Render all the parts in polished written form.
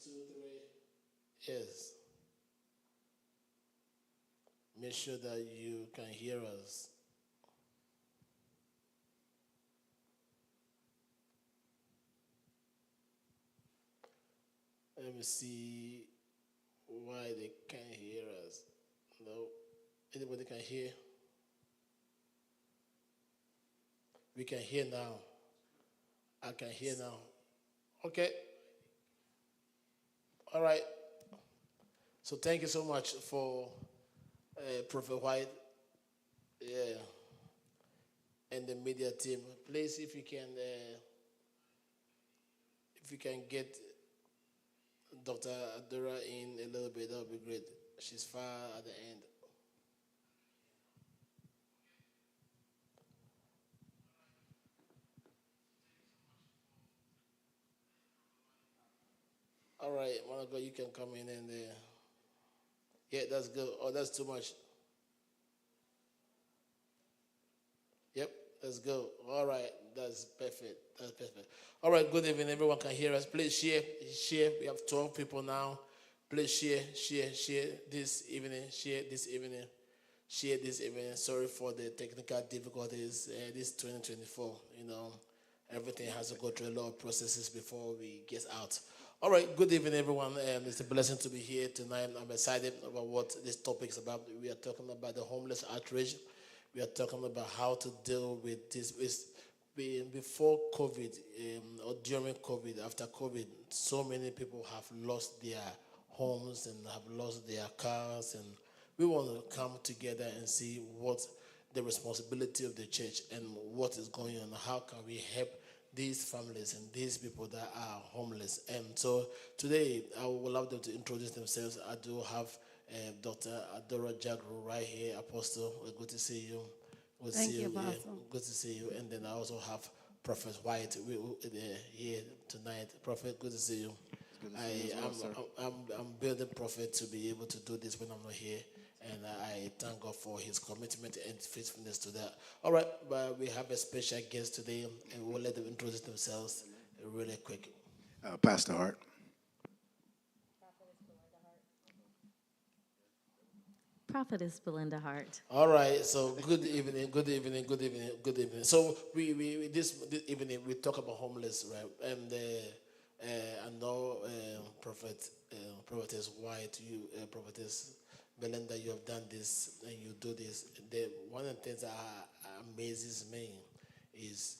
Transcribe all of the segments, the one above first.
2, 3. Yes. Make sure that you can hear us. Let me see why they can't hear us. No. Anybody can hear? We can hear now. I can hear now. Okay. All right. So thank you so much for Prophet White, yeah, and the media team. Please, if you can get Dr. Adora in a little bit, that would be great. She's far at the end. All right, Monica, you can come in and yeah, that's good. Oh, that's too much. Yep, let's go. All right, that's perfect. That's perfect. All right, good evening. Everyone can hear us. Please share, share. We have 12 people now. Please share, share, share this evening. Share this evening. Share this evening. Sorry for the technical difficulties. This 2024, everything has to go through a lot of processes before we get out. All right, good evening, everyone. It's a blessing to be here tonight. I'm excited about what this topic is about. We are talking about the homeless outrage. We are talking about how to deal with this. Before COVID or during COVID, after COVID, so many people have lost their homes and have lost their cars, and we want to come together and see what the responsibility of the church and what is going on. How can we help these families and these people that are homeless? And so today, I would love them to introduce themselves. I do have Dr. Adora Jagru right here, Apostle. Good to see you. Good to Thank see you, you. Yeah, Apostle. good to see you. And then I also have Prophet White here tonight. Prophet, good to see you. It's good to see you as well, sir. I'm building Prophet to be able to do this when I'm not here. And I thank God for his commitment and faithfulness to that. All right, but we have a special guest today, and we'll let them introduce themselves really quick. Pastor Hart. Prophetess Belinda Hart. All right, so good evening, good evening, good evening, good evening. So we this evening we talk about homeless, right? And I know Prophetess White, you Prophetess Belinda, you have done this and you do this. One of the things that amazes me is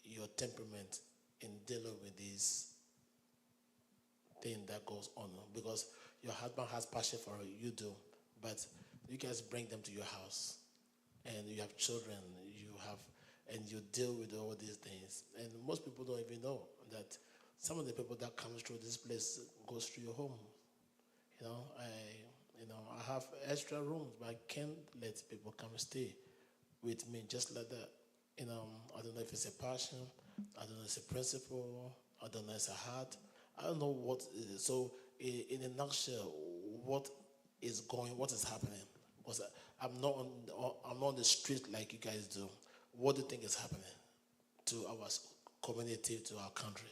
your temperament in dealing with this thing that goes on, because your husband has passion for it, you do, but you guys bring them to your house, and you have children, and you deal with all these things, and most people don't even know that some of the people that comes through this place goes through your home. I have extra rooms, but I can't let people come stay with me just like that. I don't know if it's a passion, I don't know if it's a principle, I don't know if it's a heart, I don't know what it is. So, in a nutshell, what what is happening? Because I'm not on the street like you guys do. What do you think is happening to our community, to our country?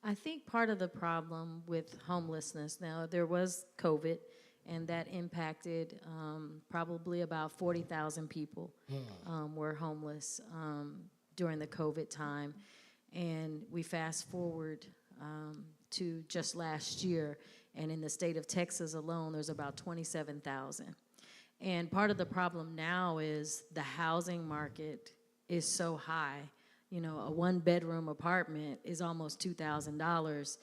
I think part of the problem with homelessness now, there was COVID, and that impacted probably about 40,000 people were homeless during the COVID time. And we fast forward to just last year, and in the state of Texas alone, there's about 27,000. And part of the problem now is the housing market is so high. A one-bedroom apartment is almost $2,000,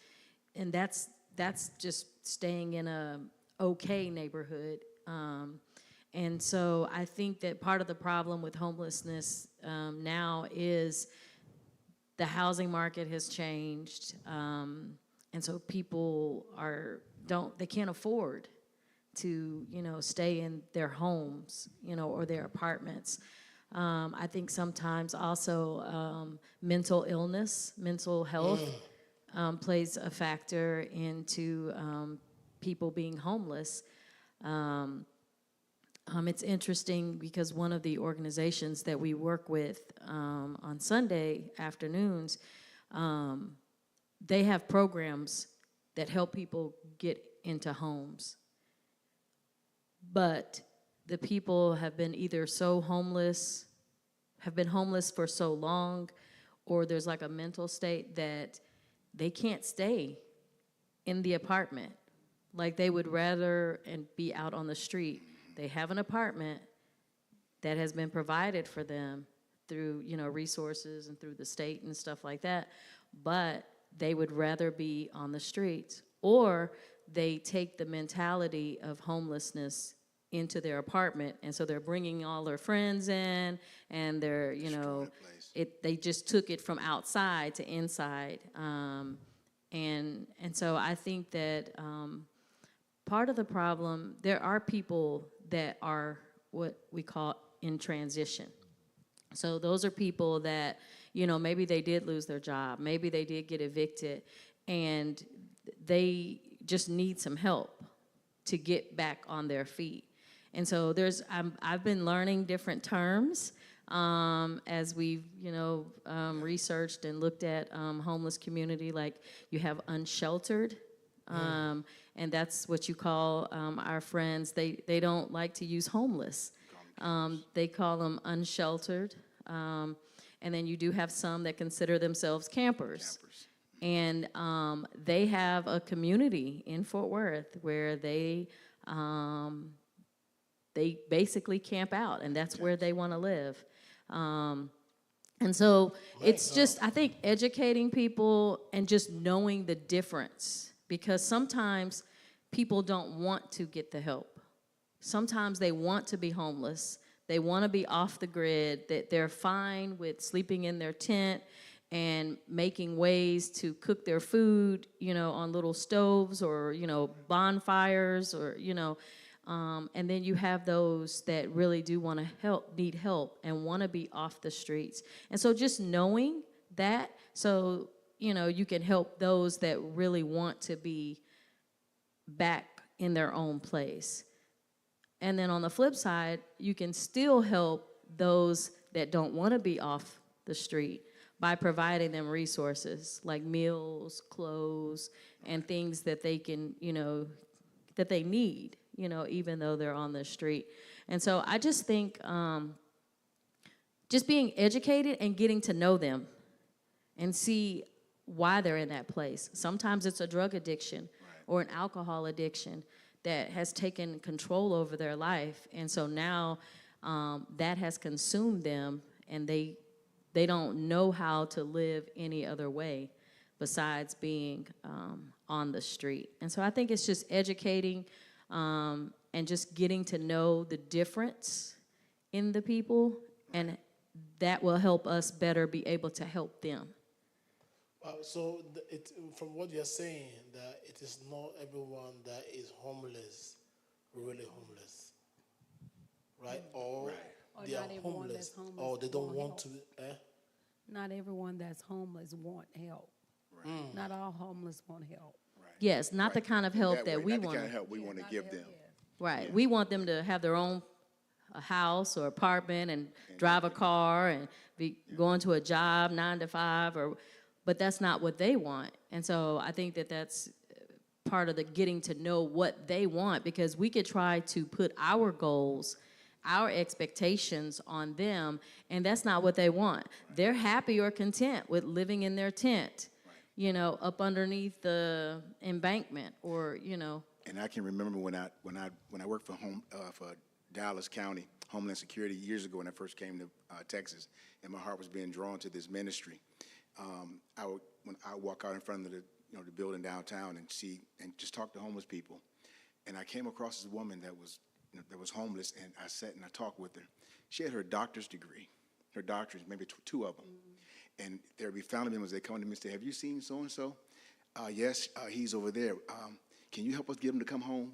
and that's just staying in a okay neighborhood. And so I think that part of the problem with homelessness now is the housing market has changed, and so people they can't afford to stay in their homes or their apartments. I think sometimes also mental illness, mental health plays a factor into people being homeless. It's interesting because one of the organizations that we work with on Sunday afternoons, they have programs that help people get into homes. But the people have been either have been homeless for so long, or there's like a mental state that they can't stay in the apartment. Like they would rather and be out on the street. They have an apartment that has been provided for them through, resources and through the state and stuff like that, but they would rather be on the streets. Or they take the mentality of homelessness into their apartment, and so they're bringing all their friends in, and they're, they just took it from outside to inside. And so I think that part of the problem, there are people that are what we call in transition. So those are people that, maybe they did lose their job, maybe they did get evicted, and they just need some help to get back on their feet. And so I've been learning different terms as we've, researched and looked at homeless community. Like you have unsheltered, and that's what you call our friends. They don't like to use homeless. They call them unsheltered. And then you do have some that consider themselves campers. And they have a community in Fort Worth where they basically camp out, and that's where they want to live. And so it's just, I think, educating people and just knowing the difference, because sometimes people don't want to get the help. Sometimes they want to be homeless. They want to be off the grid, that they're fine with sleeping in their tent and making ways to cook their food, on little stoves or, bonfires or, and then you have those that really do want to need help and want to be off the streets. And so just knowing that, so, you can help those that really want to be back in their own place. And then on the flip side, you can still help those that don't want to be off the street by providing them resources like meals, clothes, and things that they can, that they need, even though they're on the street. And so I just think just being educated and getting to know them and see why they're in that place. Sometimes it's a drug addiction or an alcohol addiction that has taken control over their life. And so now that has consumed them, and they don't know how to live any other way besides being on the street. And so I think it's just educating and just getting to know the difference in the people, and that will help us better be able to help them. So from what you're saying, that it is not everyone that is homeless, really homeless, right? Or they are homeless, or they don't want to. Not everyone that's homeless want help. Right. Not all homeless want help. Right. Yes, not the kind of help that we want. Not the kind of help we want to give them. Right. Yeah. We want them to have their own house or apartment and drive a car and be going to a job 9 to 5, but that's not what they want. And so I think that that's part of the getting to know what they want, because we could try to put our goals, our expectations on them, and that's not what they want. Right. They're happy or content with living in their tent, up underneath the embankment, or. And I can remember when I worked for Dallas County Homeland Security years ago when I first came to Texas, and my heart was being drawn to this ministry. When I walk out in front of the building downtown and just talk to homeless people, and I came across this woman that was homeless, and I sat and I talked with her. She had her doctor's degree, her doctorate, maybe two of them. Mm-hmm. And there would be family members, they come to me and say, "Have you seen so-and-so?" Yes, he's over there. Can you help us get him to come home?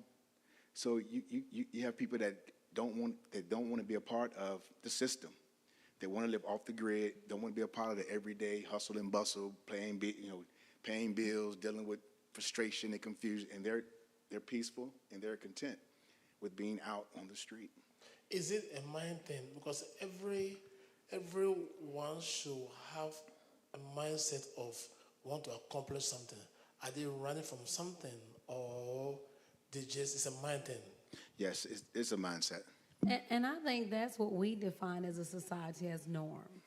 So you have people that don't want to be a part of the system. They want to live off the grid, don't want to be a part of the everyday hustle and bustle, paying bills, dealing with frustration and confusion, and they're peaceful and they're content with being out on the street. Is it a mind thing? Because everyone should have a mindset of want to accomplish something. Are they running from something, or they just it's a mind thing? Yes, it's a mindset. And I think that's what we define as a society as norm.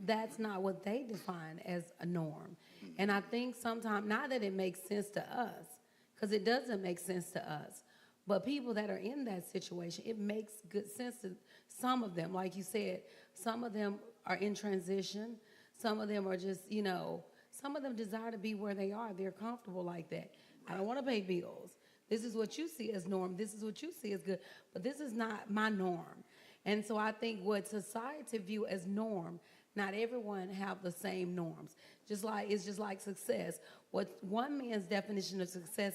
That's not what they define as a norm. And I think sometimes, not that it makes sense to us, because it doesn't make sense to us, but people that are in that situation, it makes good sense to some of them. Like you said, some of them are in transition. Some of them are just, some of them desire to be where they are. They're comfortable like that. I don't want to pay bills. This is what you see as norm. This is what you see as good. But this is not my norm. And so I think what society view as norm, not everyone have the same norms. It's just like success. What one man's definition of success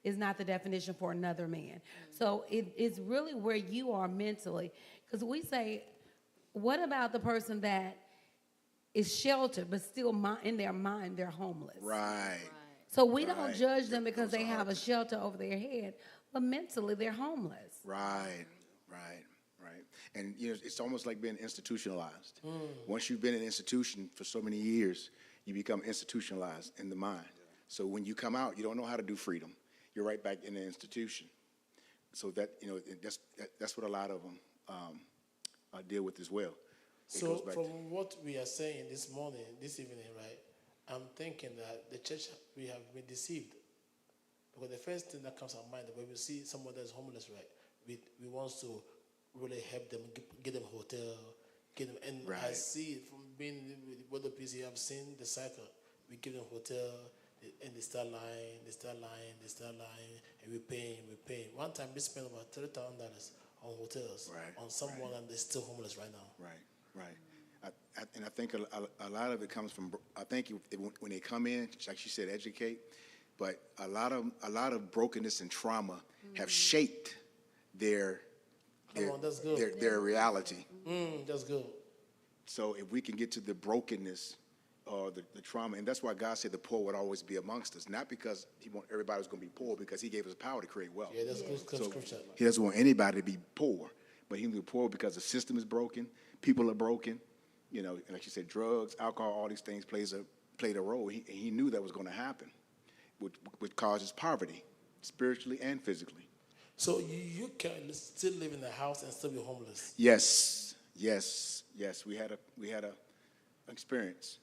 is not the definition for another man. So it's really where you are mentally. Because we say, what about the person that is sheltered but still in their mind they're homeless? Right. So we don't Right. judge them because Those they are have a hard. shelter over their head, but mentally they're homeless. Right. And it's almost like being institutionalized. Once you've been in an institution for so many years, you become institutionalized in the mind. So when you come out, you don't know how to do freedom. You're right back in the institution. So that's what a lot of them deal with as well. It So goes back from to- what we are saying this evening, right? I'm thinking that the church, we have been deceived. Because the first thing that comes to our mind when we see someone that's homeless, right? We want to really help them, get them hotel, get them. And I Right. see it from being with the PC, I've seen the cycle. We give them hotel, and they start lying, and we pay. One time we spent about $30,000 on hotels Right, on someone, and they're still homeless right now. Right. And I think a lot of it comes from, I think when they come in, like she said, educate, but a lot of brokenness and trauma have shaped their Come on, that's good. their reality. That's good. So if we can get to the brokenness or the trauma, and that's why God said the poor would always be amongst us, not because he want everybody was going to be poor, because he gave us power to create wealth. Yeah, that's good So scripture. he doesn't want anybody to be poor, but he will be poor because the system is broken, people are broken, and like you said, drugs, alcohol, all these things played a role. He knew that was going to happen, which causes poverty, spiritually and physically. So you can still live in the house and still be homeless. Yes. We had a experience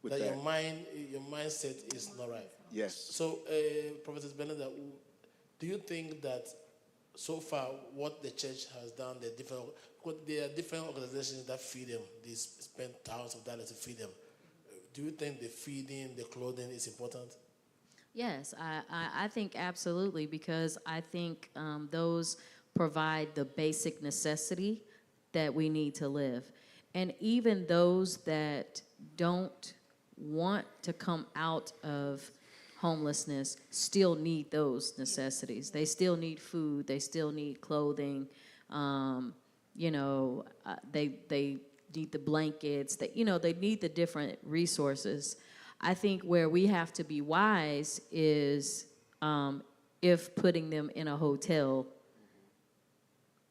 with That that. your mindset is not right. Yes. So, Professor Beneda, do you think that so far what the church has done, because there are different organizations that feed them, they spend thousands of dollars to feed them. Do you think the feeding, the clothing is important? Yes, I think absolutely, because I think those provide the basic necessity that we need to live. And even those that don't want to come out of homelessness still need those necessities. They still need food, they still need clothing, they need the blankets, they need the different resources. I think where we have to be wise is if putting them in a hotel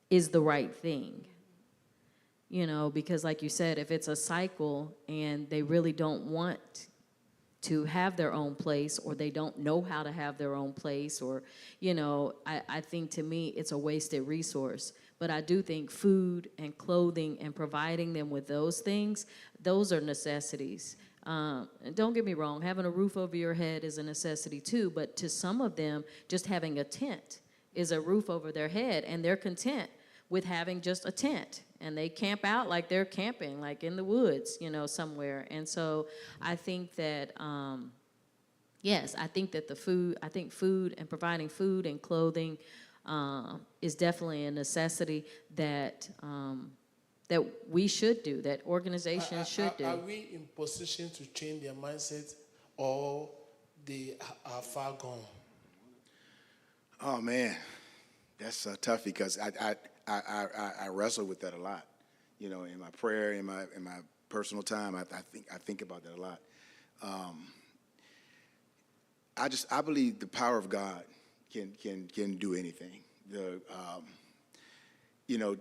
is the right thing. Because like you said, if it's a cycle and they really don't want to have their own place, or they don't know how to have their own place, or, I think to me it's a wasted resource. But I do think food and clothing and providing them with those things, those are necessities. And don't get me wrong, having a roof over your head is a necessity too, but to some of them, just having a tent is a roof over their head, and they're content with having just a tent. And they camp out like they're camping, like in the woods, somewhere. And so I think that, yes, I think that food and providing food and clothing is definitely a necessity that that we should do, that organizations should do. Are we in position to change their mindset, or they are far gone? Oh man, that's tough, because I wrestle with that a lot. In my prayer, in my personal time, I think about that a lot. I believe the power of God can do anything. you know,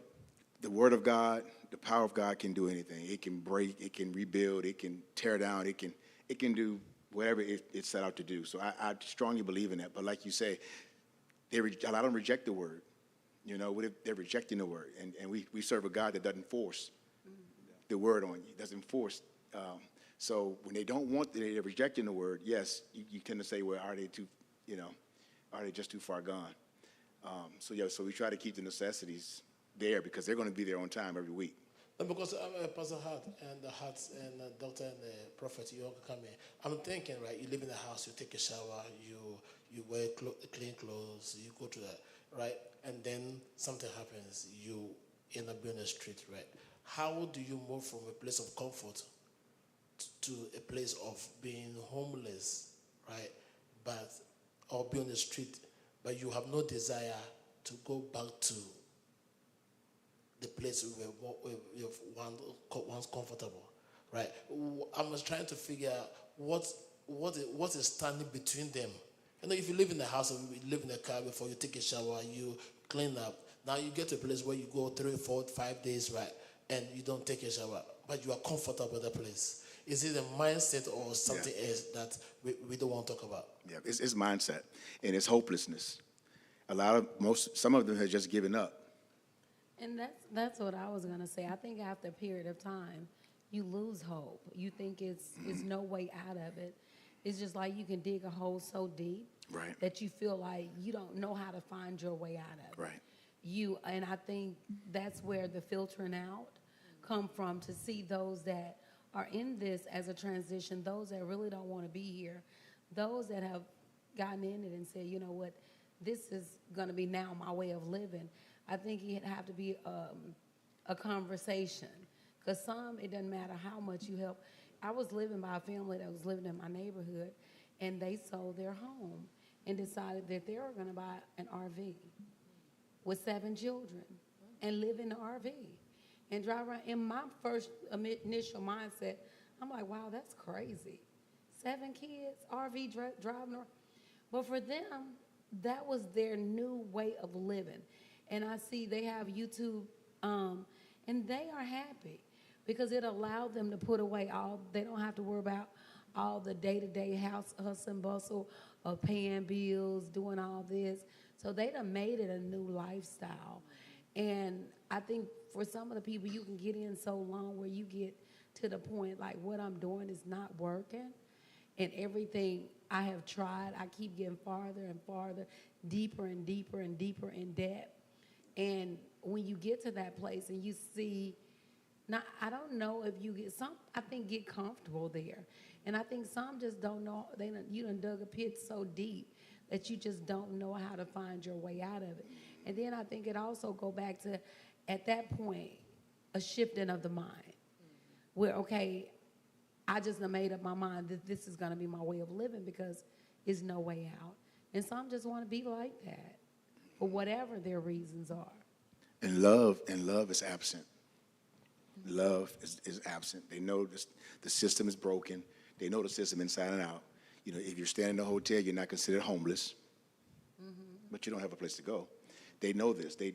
the Word of God, the power of God can do anything. It can break, it can rebuild, it can tear down, it can do whatever it's set out to do. So I strongly believe in that. But like you say, a lot of them reject the Word. You know, they're rejecting the Word. And we serve a God that doesn't force the Word on you, doesn't force. So when they don't want, they're rejecting the Word, yes, you tend to say, well, are they too, you know, are they just too far gone? So we try to keep the necessities there because they're going to be there on time every week. No, because Pastor Hart and the Hearts and the Doctor and the Prophet, you all come in. I'm thinking, right? You live in the house, you take a shower, you wear clean clothes, you go to that, right? And then something happens, you end up being on the street, right? How do you move from a place of comfort to a place of being homeless, right? Or be on the street, but you have no desire to go back to the place where you're once comfortable, right? I was trying to figure out what is standing between them. You know, if you live in the house or you live in a car before you take a shower, you clean up. Now you get to a place where you go 3, 4, 5 days, right, and you don't take a shower, but you are comfortable with the place. Is it a mindset or something else that we don't want to talk about? Yeah, it's mindset, and it's hopelessness. Some of them have just given up. And that's what I was gonna say. I think after a period of time, you lose hope. You think it's no way out of it. It's just like you can dig a hole so deep Right. that you feel like you don't know how to find your way out of it. Right. And I think that's where the filtering out come from, to see those that are in this as a transition, those that really don't want to be here, those that have gotten in it and said, you know what, this is going to be now my way of living. I think it'd have to be a conversation, because some, it doesn't matter how much you help. I was living by a family that was living in my neighborhood, and they sold their home and decided that they were going to buy an RV with 7 children and live in the RV and drive around. In my first initial mindset, I'm like, wow, that's crazy. 7 kids, RV driving around. But for them, that was their new way of living. And I see they have YouTube, and they are happy because it allowed them to put away they don't have to worry about all the day-to-day house hustle and bustle of paying bills, doing all this. So they done made it a new lifestyle. And I think for some of the people, you can get in so long where you get to the point like, what I'm doing is not working. And everything I have tried, I keep getting farther and farther, deeper and deeper and deeper in debt. And when you get to that place and you see, now I don't know if you get some, I think get comfortable there. And I think some just don't know, you done dug a pit so deep that you just don't know how to find your way out of it. And then I think it also go back to, at that point, a shifting of the mind. Where, okay, I just made up my mind that this is going to be my way of living because there's no way out. And some just want to be like that for whatever their reasons are. And love is absent. Love is absent. They know the system is broken. They know the system inside and out. You know, if you're staying in a hotel, you're not considered homeless, but you don't have a place to go. They know this. They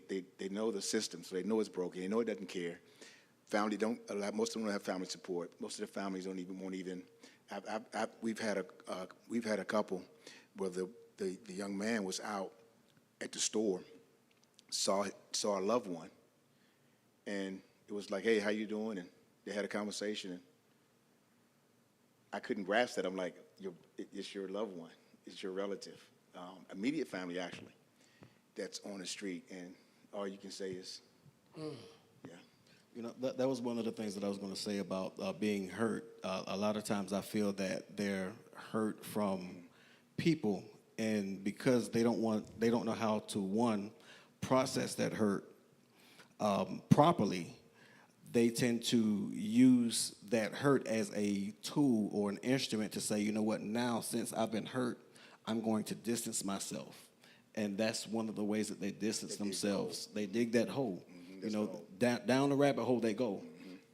know the system, so they know it's broken. They know it doesn't care. Most of them don't have family support. Most of the families won't even. We've had a couple where the young man was out at the store, saw a loved one, and it was like, hey, how you doing? And they had a conversation, and I couldn't grasp that. I'm like, it's your loved one, it's your relative, immediate family actually, that's on the street, and all you can say is, yeah. You know, that was one of the things that I was going to say about being hurt. A lot of times I feel that they're hurt from people, and because they don't know how to, one, process that hurt properly, they tend to use that hurt as a tool or an instrument to say, you know what, now since I've been hurt, I'm going to distance myself. And that's one of the ways that they distance themselves. They dig that hole. You know, down the rabbit hole they go.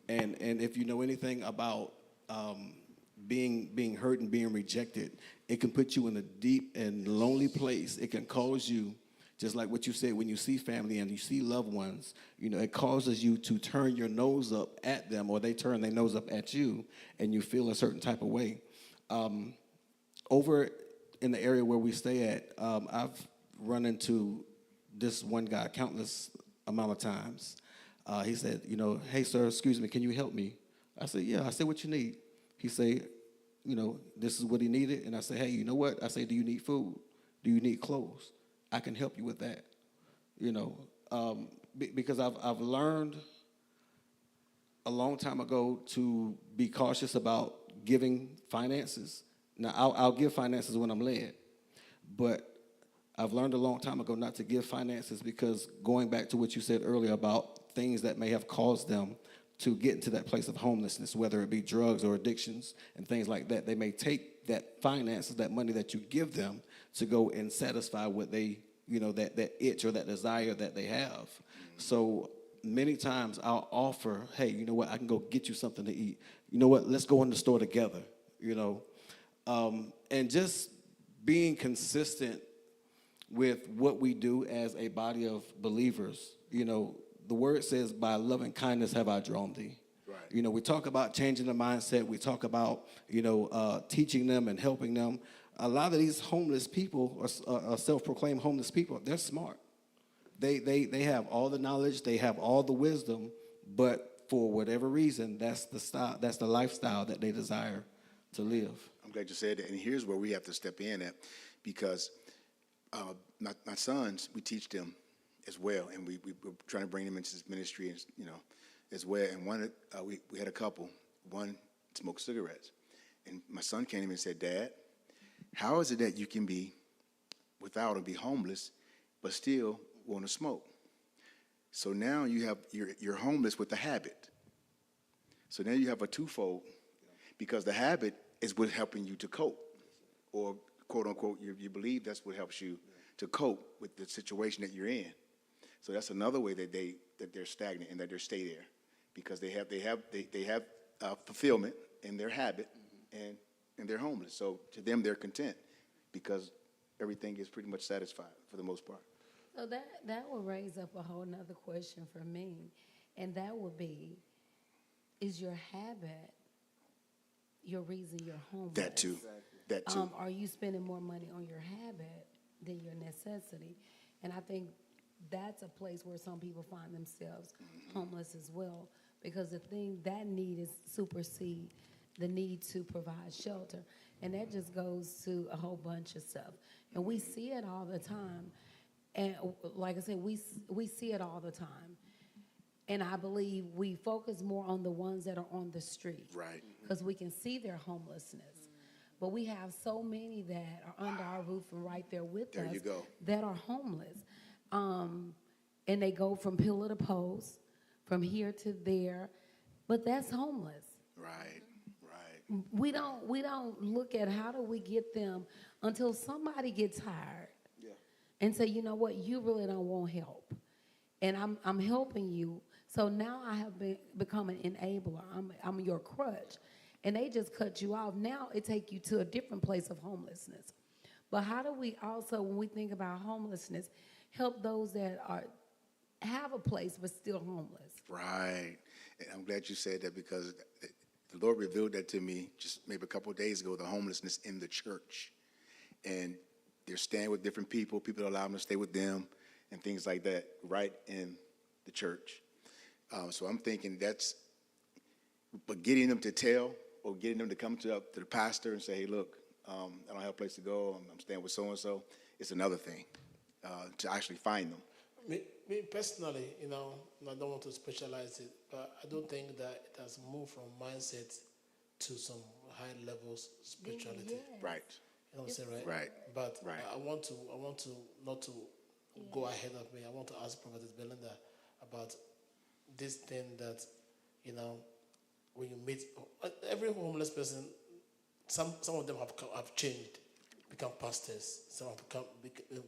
And if you know anything about being hurt and being rejected, it can put you in a deep and lonely place. It can cause you Just like what you said, when you see family and you see loved ones, you know, it causes you to turn your nose up at them, or they turn their nose up at you, and you feel a certain type of way. Over in the area where we stay at, I've run into this one guy countless amount of times. He said, you know, hey, sir, excuse me, can you help me? I said, yeah. I said, what you need? He said, you know, this is what he needed. And I said, hey, you know what? I said, do you need food? Do you need clothes? I can help you with that. You know, because I've learned a long time ago to be cautious about giving finances. Now, I'll give finances when I'm led, but I've learned a long time ago not to give finances, because going back to what you said earlier about things that may have caused them to get into that place of homelessness, whether it be drugs or addictions and things like that, they may take that finances, that money that you give them, to go and satisfy what they, you know, that itch or that desire that they have. So many times I'll offer, hey, you know what, I can go get you something to eat. You know what, let's go in the store together, you know. And just being consistent with what we do as a body of believers. You know, the word says, by loving kindness have I drawn thee. Right. You know, we talk about changing the mindset. We talk about, you know, teaching them and helping them. A lot of these homeless people, or self-proclaimed homeless people, they're smart. They have all the knowledge, they have all the wisdom, but for whatever reason, that's the lifestyle that they desire to live. I'm glad you said that. And here's where we have to step in at, because my sons, we teach them as well, and we're trying to bring them into this ministry, and, you know, as well. And one, we had a couple. One smoked cigarettes, and my son came to me and said, Dad, how is it that you can be without and be homeless, but still want to smoke? So now you're homeless with the habit. So now you have a twofold, because the habit is what's helping you to cope, or quote unquote, you believe that's what helps you to cope with the situation that you're in. So that's another way that they're stagnant and that they stay there, because they have fulfillment in their habit, and they're homeless. So to them, they're content because everything is pretty much satisfied for the most part. So that would raise up a whole nother question for me, and that would be, is your habit your reason you're homeless? That too. That too. Are you spending more money on your habit than your necessity? And I think that's a place where some people find themselves homeless as well, because the thing, that need is supersede the need to provide shelter. And that just goes to a whole bunch of stuff. And we see it all the time. And like I said, we see it all the time. And I believe we focus more on the ones that are on the street. Right. Because we can see their homelessness. But we have so many that are under our roof and right there with us. There you go. That are homeless. And they go from pillar to post, from here to there. But that's homeless. Right. Right. We don't look at how do we get them until somebody gets tired. Yeah. And say, you know what, you really don't want help. And I'm helping you. So now I have become an enabler. I'm your crutch. And they just cut you off. Now it take you to a different place of homelessness. But how do we also, when we think about homelessness, help those that have a place but still homeless? Right. And I'm glad you said that, because the Lord revealed that to me just maybe a couple of days ago, the homelessness in the church. And they're staying with different people. People allow them to stay with them and things like that right in the church. So I'm thinking but getting them to tell, or getting them to come to the pastor and say, hey, look, I don't have a place to go. I'm staying with so-and-so. It's another thing to actually find them. Me personally, you know, I don't want to specialize it, but I don't think that it has moved from mindset to some high levels spirituality. Yes. Right. You know what I'm saying, right? Right. But Right. I want to not to go ahead of me. I want to ask Prophetess Belinda about this thing that, you know, when you meet every homeless person, some of them have changed, become pastors. Some have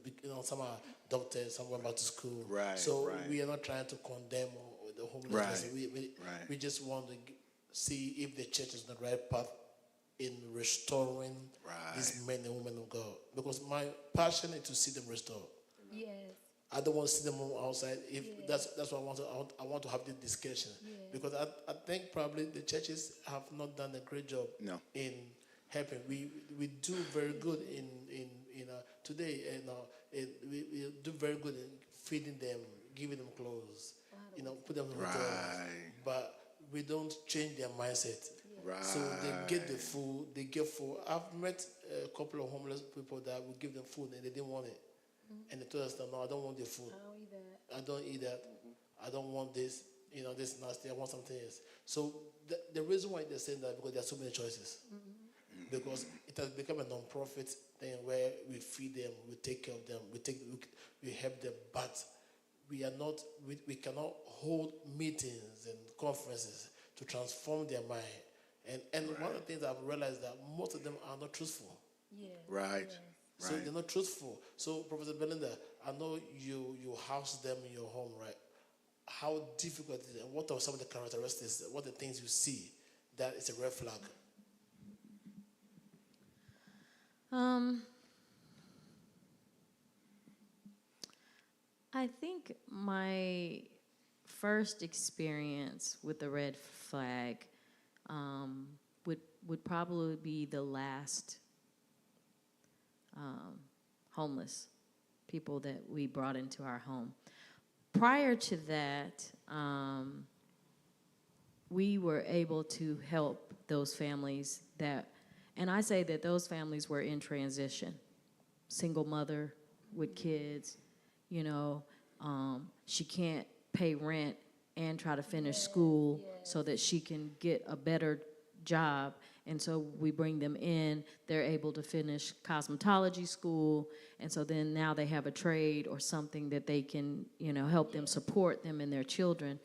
become, some are doctors. Some went back to school. Right. So right. we are not trying to condemn the homeless Right. person. Right. We just want to see if the church is on the right path in restoring Right. these men and women of God. Because my passion is to see them restored. Yes. I don't want to see them outside. If that's what I want to have this discussion because I think probably the churches have not done a great job No. in helping. We do very good in today, and we do very good in feeding them, giving them clothes, put them in hotels. Right. But we don't change their mindset. Right. So they get the food, they get food. I've met a couple of homeless people that we give them food and they didn't want it. And they told us that, no, I don't want the food. I don't eat that. I don't want this, this nasty. I want something else. So the reason why they're saying that because there are so many choices. Because it has become a non-profit thing where we feed them, we take care of them, we help them, but we cannot hold meetings and conferences to transform their mind. And one of the things I've realized that most of them are not truthful. Right. So they're not truthful. So, Professor Belinda, I know you house them in your home, right? How difficult is it? And what are some of the characteristics? What are the things you see that is a red flag? I think my first experience with the red flag would probably be the last homeless people that we brought into our home. Prior to that, we were able to help those families and I say that those families were in transition. Single mother with kids, she can't pay rent and try to finish school so that she can get a better job. And so we bring them in, they're able to finish cosmetology school, and so then now they have a trade or something that they can, help them support them and their children.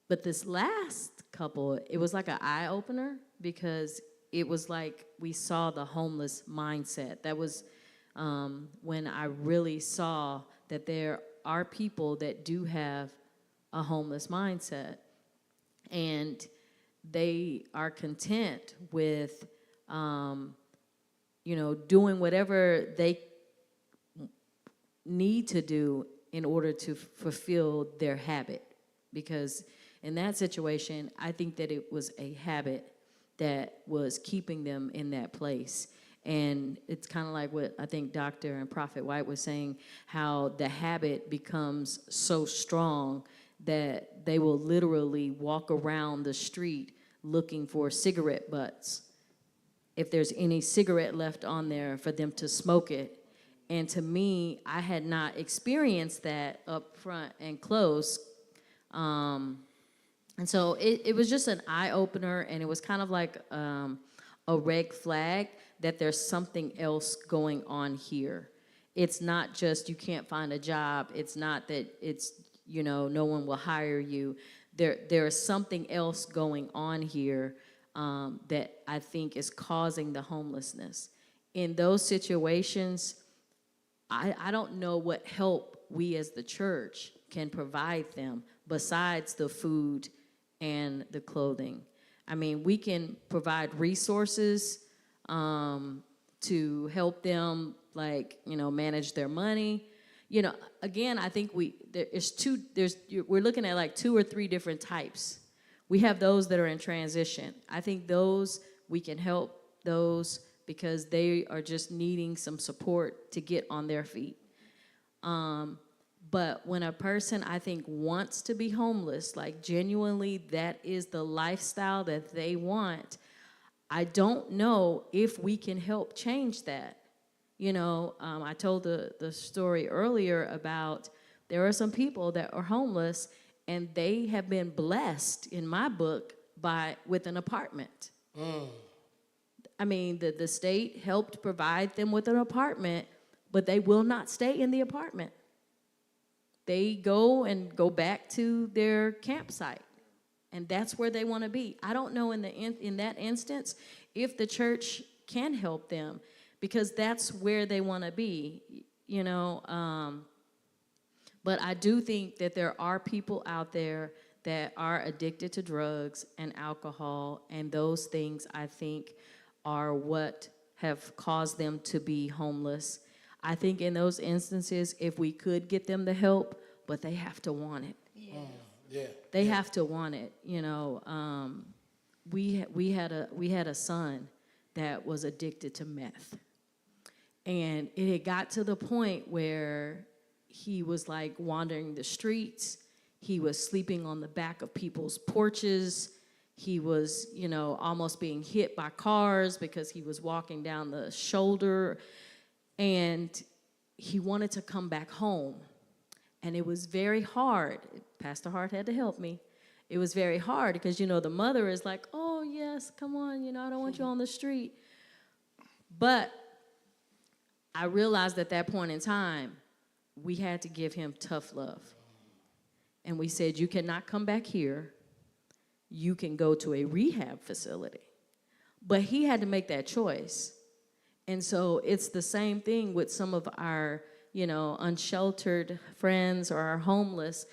But this last couple, it was like an eye-opener because it was like we saw the homeless mindset. That was when I really saw that there are people that do have a homeless mindset. And they are content with, doing whatever they need to do in order to fulfill their habit. Because in that situation, I think that it was a habit that was keeping them in that place. And it's kind of like what I think Dr. and Prophet White was saying, how the habit becomes so strong that they will literally walk around the street looking for cigarette butts, if there's any cigarette left on there, for them to smoke it. And to me, I had not experienced that up front and close. And so it was just an eye-opener, and it was kind of like a red flag that there's something else going on here. It's not just you can't find a job. It's not that it's, no one will hire you. There is something else going on here that I think is causing the homelessness. In those situations, I don't know what help we as the church can provide them besides the food and the clothing. I mean, we can provide resources to help them, manage their money. Again, I think we're looking at like 2 or 3 different types. We have those that are in transition. I think those, we can help those because they are just needing some support to get on their feet. But when a person, I think, wants to be homeless, like genuinely that is the lifestyle that they want, I don't know if we can help change that. I told the story earlier about there are some people that are homeless and they have been blessed, in my book, with an apartment. I mean, the state helped provide them with an apartment, but they will not stay in the apartment. They go back to their campsite, and that's where they want to be. I don't know in that instance if the church can help them, because that's where they want to be, But I do think that there are people out there that are addicted to drugs and alcohol, and those things, I think, are what have caused them to be homeless. I think in those instances, if we could get them the help, but they have to want it. Yeah. They have to want it. You know, we had a son that was addicted to meth, and it had got to the point where he was like wandering the streets. He was sleeping on the back of people's porches. He was, you know, almost being hit by cars because he was walking down the shoulder, and he wanted to come back home. And it was very hard. Pastor Hart had to help me. It was very hard because, you know, the mother is like, oh, yes, come on, you know, I don't want you on the street. But I realized at that point in time, we had to give him tough love. And we said, you cannot come back here. You can go to a rehab facility. But he had to make that choice. And so it's the same thing with some of our, you know, unsheltered friends or our homeless.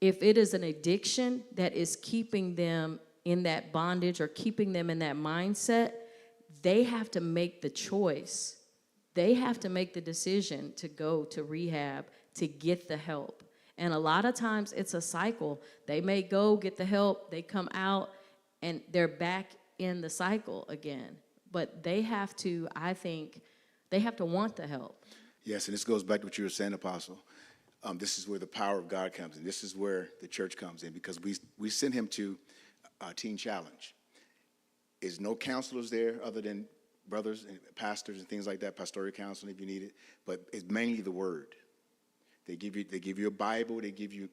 If it is an addiction that is keeping them in that bondage or keeping them in that mindset, they have to make the choice. They have to make the decision to go to rehab to get the help. And a lot of times it's a cycle. They may go get the help, they come out, and they're back in the cycle again. But they have to, I think, they have to want the help. Yes, and this goes back to what you were saying, Apostle. This is where the power of God comes in. This is where the church comes in, because we sent him to a teen challenge. There's no counselors there other than brothers and pastors and things like that, pastoral counseling if you need it, but it's mainly the word. They give you a Bible, they give you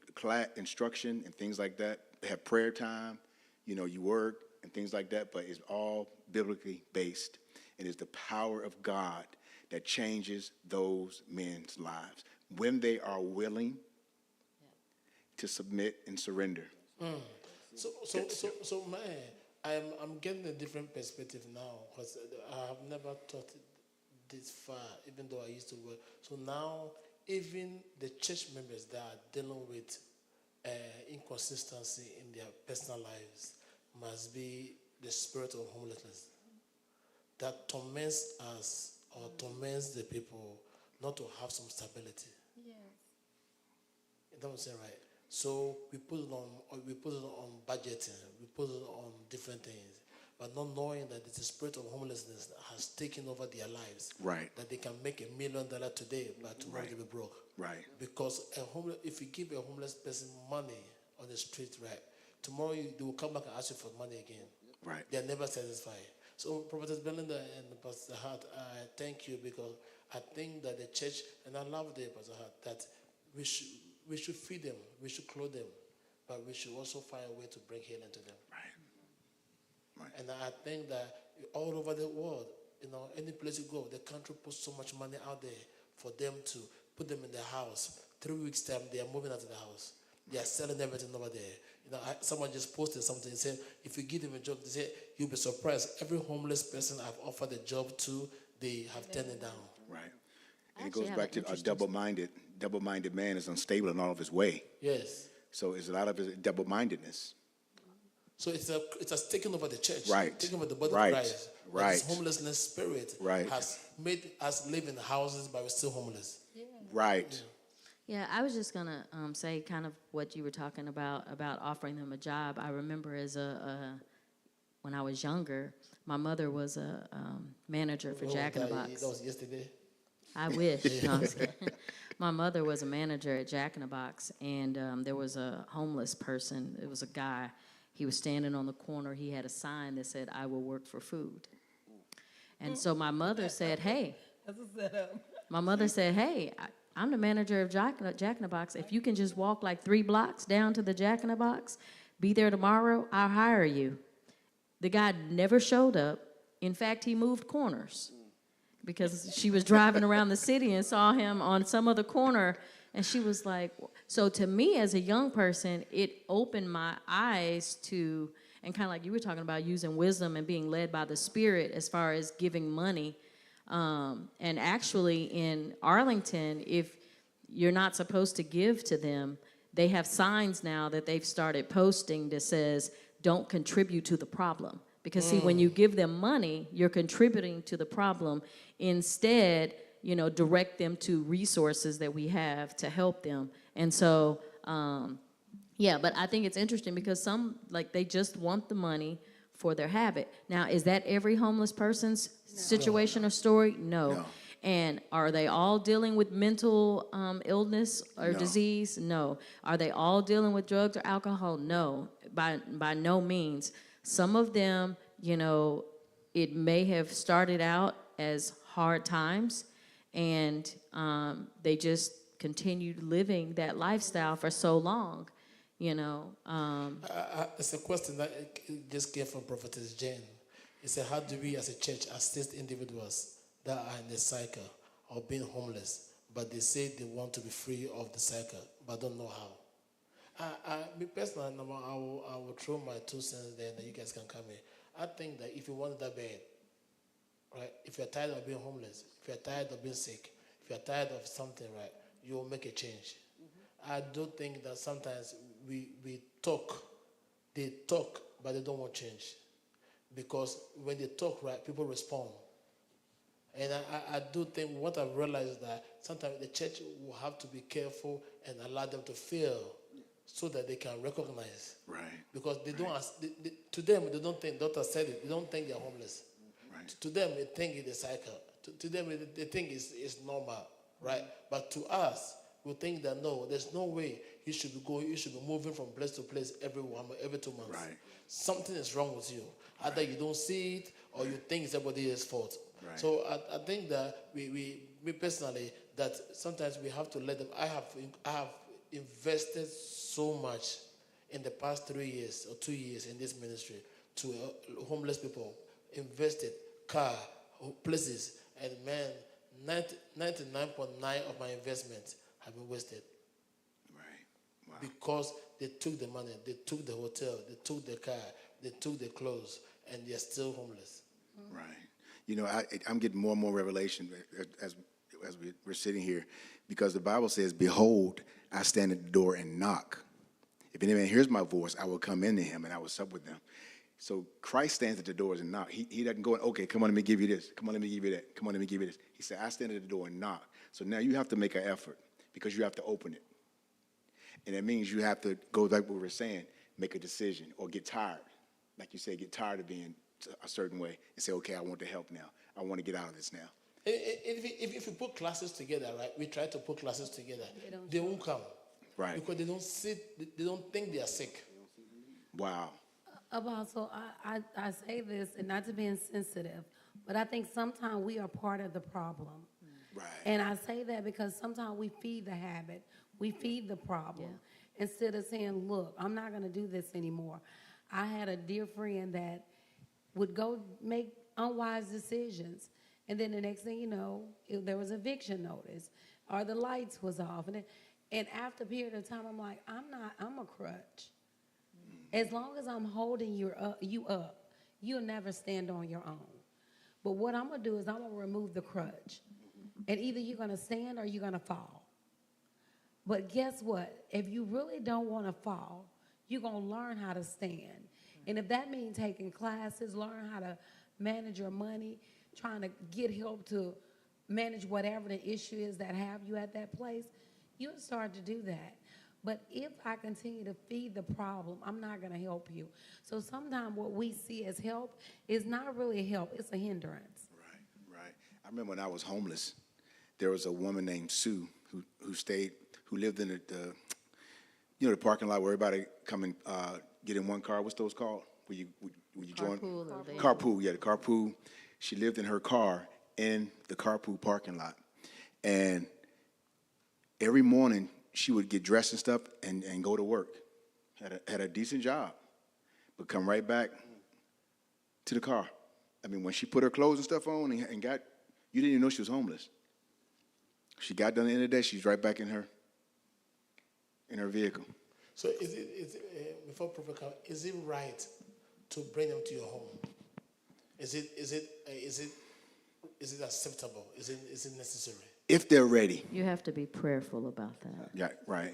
instruction and things like that. They have prayer time, you know, you work and things like that, but it's all biblically based. And it's the power of God that changes those men's lives when they are willing to submit and surrender. So man, I'm getting a different perspective now, because I have never thought it this far, even though I used to work. So now, even the church members that are dealing with inconsistency in their personal lives must be the spirit of homelessness that torments us or torments the people not to have some stability. Yes. You know what I'm saying, right? So we put it on budgeting, we put it on different things, but not knowing that it's the spirit of homelessness that has taken over their lives. Right. That they can make $1 million today, but tomorrow they'll be broke. Right. Because if you give a homeless person money on the street, right, tomorrow they will come back and ask you for money again. Right. They're never satisfied. So, Prophetess Belinda and Pastor Hart, I thank you, because I think that the church, and I love the Pastor Hart, that we should feed them, we should clothe them, but we should also find a way to bring healing to them. Right. And I think that all over the world, you know, any place you go, the country puts so much money out there for them to put them in their house. 3 weeks' time, they are moving out of the house. They are selling everything over there. You know, someone just posted something and said, if you give them a job, they say, you'll be surprised. Every homeless person I've offered a job to, they have turned it down. Right. And it goes back to a double-minded man is unstable in all of his way. Yes. So it's a lot of his double-mindedness. So it's a taking over the church. Right. Taking over the body Right. of Christ. Right. This homelessness spirit Right. has made us live in houses, but we're still homeless. Right. Yeah, I was just gonna say kind of what you were talking about offering them a job. I remember when I was younger, my mother was a manager for Jack in the Box. That was yesterday. I wish. No, I was kidding. My mother was a manager at Jack in the Box, and there was a homeless person. It was a guy. He was standing on the corner. He had a sign that said, "I will work for food." And so my mother said, "Hey." That's a setup. My mother said, "Hey, I'm the manager of Jack in the Box. If you can just walk like 3 blocks down to the Jack in the Box, be there tomorrow, I'll hire you." The guy never showed up. In fact, he moved corners because she was driving around the city and saw him on some other corner, and she was like, so to me as a young person, it opened my eyes to, and kind of like you were talking about using wisdom and being led by the Spirit as far as giving money. And actually in Arlington, if you're not supposed to give to them, they have signs now that they've started posting that says, "Don't contribute to the problem." Because see, when you give them money, you're contributing to the problem. Instead, direct them to resources that we have to help them. And so, yeah, but I think it's interesting because some, like, they just want the money for their habit. Now, is that every homeless person's situation or story? No. And are they all dealing with mental illness or disease? No. Are they all dealing with drugs or alcohol? No, by no means. Some of them, it may have started out as hard times, and they just continued living that lifestyle for so long, It's a question that just came from Prophetess Jane. It said, how do we as a church assist individuals that are in the cycle of being homeless, but they say they want to be free of the cycle, but don't know how? Me personally, I will throw my 2 cents there, and then you guys can come in. I think that if you want that bad, right, if you're tired of being homeless, if you're tired of being sick, if you're tired of something, right, you will make a change. I do think that sometimes we talk, they talk, but they don't want change. Because when they talk, right, people respond. And I do think what I've realized is that sometimes the church will have to be careful and allow them to fail so that they can recognize. Right. Because they don't, to them, they don't think, doctor said it, they don't think they're homeless. Right. To them, they think it's a cycle. To them, they think it's normal, right? But to us, we think that no, there's no way you should be moving from place to place every 2 months. Right. Something is wrong with you. Either you don't see it or you think it's everybody else's fault. Right. So I think that me personally, that sometimes we have to let them. I have invested so much in the past 3 years or 2 years in this ministry to homeless people. Invested car, places, and man, 99.9 of my investment have been wasted. Right. Wow. Because they took the money, they took the hotel, they took the car, they took the clothes, and they're still homeless. Right. I'm getting more and more revelation as we're sitting here, because the Bible says, behold, I stand at the door and knock. If any man hears my voice, I will come into him and I will sup with them. So Christ stands at the doors and knock. He doesn't go, okay, come on, let me give you this. Come on, let me give you that. Come on, let me give you this. He said, I stand at the door and knock. So now you have to make an effort because you have to open it. And that means you have to go like what we were saying, make a decision or get tired. Like you said, get tired of being a certain way and say, okay, I want the help now. I want to get out of this now. If you put classes together, right, we try to put classes together, they won't come. Right. Because they don't think they are sick. Wow. Apostle, I say this, and not to be insensitive, but I think sometimes we are part of the problem. Right. And I say that because sometimes we feed the habit, we feed the problem, instead of saying, look, I'm not going to do this anymore. I had a dear friend that would go make unwise decisions, and then the next thing you know, there was eviction notice, or the lights was off, and after a period of time, I'm like, I'm a crutch. As long as I'm holding you up, you'll never stand on your own. But what I'm going to do is I'm going to remove the crutch. And either you're going to stand or you're going to fall. But guess what? If you really don't want to fall, you're going to learn how to stand. And if that means taking classes, learn how to manage your money, trying to get help to manage whatever the issue is that have you at that place, you'll start to do that. But if I continue to feed the problem, I'm not going to help you. So sometimes what we see as help is not really help. It's a hindrance. Right. I remember when I was homeless, there was a woman named Sue who lived in the parking lot where everybody come and get in one car. What's those called? Where you join? Carpool, yeah, the carpool. She lived in her car in the carpool parking lot. And every morning, she would get dressed and stuff and go to work. Had a decent job, but come right back to the car. I mean, when she put her clothes and stuff on and got, you didn't even know she was homeless. She got done at the end of the day, she's right back in her vehicle. So is it before Prophet comes, is it right to bring them to your home? Is it acceptable? Is it necessary? If they're ready. You have to be prayerful about that. Yeah, right.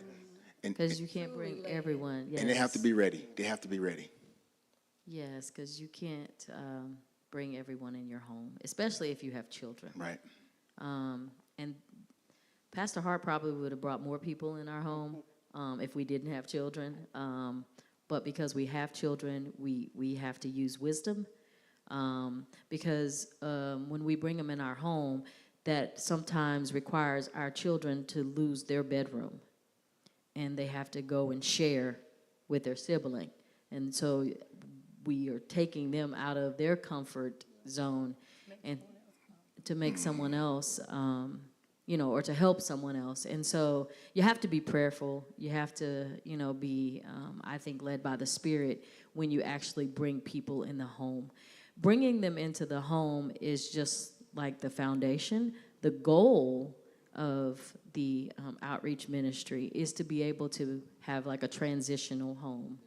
Because you can't bring everyone. Yes. And they have to be ready. They have to be ready. Yes, because you can't bring everyone in your home, especially if you have children. Right. And Pastor Hart probably would have brought more people in our home if we didn't have children. But because we have children, we have to use wisdom. Because when we bring them in our home, that sometimes requires our children to lose their bedroom. And they have to go and share with their sibling. And so we are taking them out of their comfort zone and to make someone else, or to help someone else. And so you have to be prayerful. You have to, be, I think, led by the Spirit when you actually bring people in the home. Bringing them into the home is just like the foundation. The goal of the outreach ministry is to be able to have like a transitional home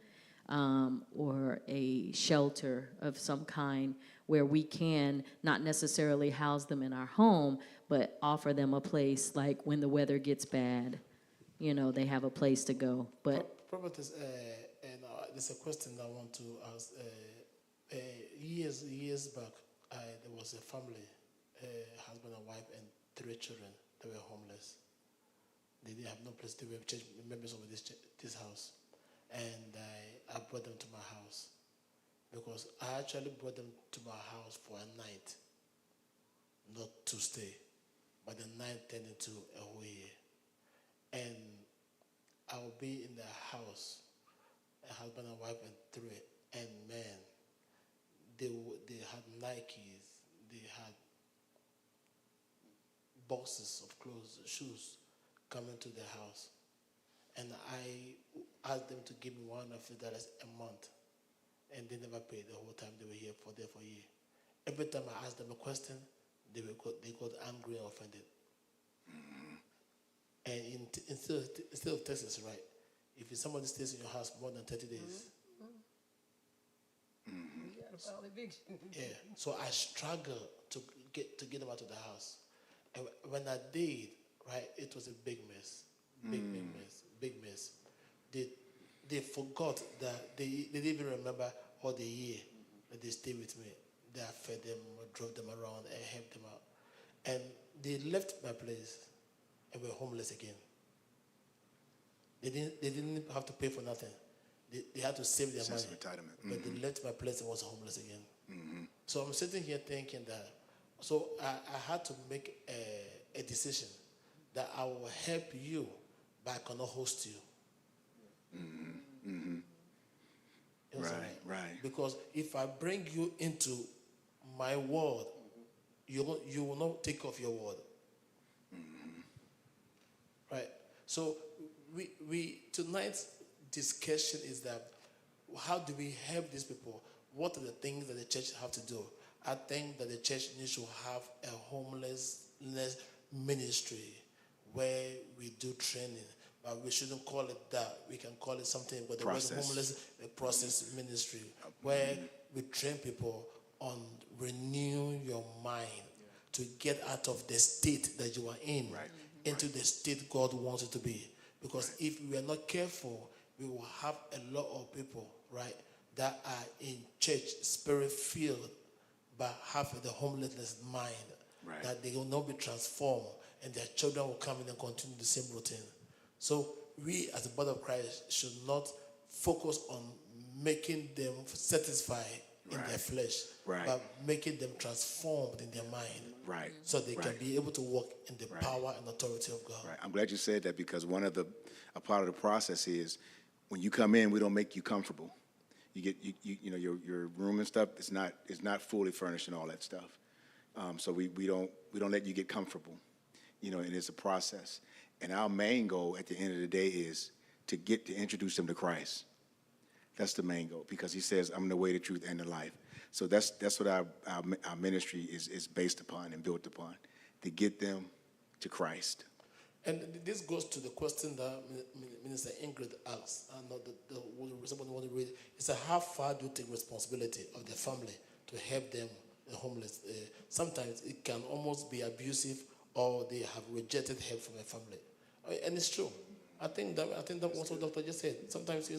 or a shelter of some kind where we can not necessarily house them in our home, but offer them a place like when the weather gets bad, they have a place to go. But Prophetess, there's a question I want to ask. Years back, there was a family, husband and wife and 3 children that were homeless. They didn't have no place. They were church members of this house. And I brought them to my house because I actually brought them to my house for a night, not to stay. But the night turned into a whole year. And I'll be in the house, a husband and wife and 3, and man, they had Nikes, they had boxes of clothes, shoes coming to the house. And I asked them to give me $150 a month. And they never paid the whole time they were here for a year. Every time I asked them a question, they got angry and offended. And instead of Texas, right? If somebody stays in your house more than 30 days, You got to file eviction. yeah. So I struggled to get them out of the house. And when I did, right, it was a big mess. Big mess. They forgot that they didn't even remember all the year that they stayed with me. That I fed them, drove them around, and helped them out. And they left my place and were homeless again. They didn't have to pay for nothing. They had to save their money. Entitlement. But they left my place and was homeless again. So I'm sitting here thinking that, so I had to make a decision that I will help you, but I cannot host you. You know what I'm saying? Right. Because if I bring you into my world, you will not take off your world. Right? So we tonight's discussion is that how do we help these people? What are the things that the church have to do? I think that the church needs to have a homelessness ministry where we do training, but we shouldn't call it that. We can call it something, but the word homeless, a process ministry, where we train people on renewing your mind to get out of the state that you are in into the state God wants it to be. Because if we are not careful, we will have a lot of people, right, that are in church, spirit-filled, but have the homelessness mind, that they will not be transformed, and their children will come in and continue the same routine. So we, as the body of Christ, should not focus on making them satisfied in their flesh, but making them transformed in their mind, so they can be able to walk in the power and authority of God. Right. I'm glad you said that because a part of the process is when you come in, we don't make you comfortable. You get your room and stuff is not fully furnished and all that stuff. So we don't let you get comfortable, and it's a process. And our main goal at the end of the day is to introduce them to Christ. That's the main goal, because he says, I'm the way, the truth, and the life. So that's what our ministry is based upon and built upon, to get them to Christ. And this goes to the question that Minister Ingrid asked. I know that somebody want to read. It's how far do you take responsibility of the family to help them, the homeless? Sometimes it can almost be abusive, or they have rejected help from a family. And it's true. I think that was what Doctor just said. Sometimes,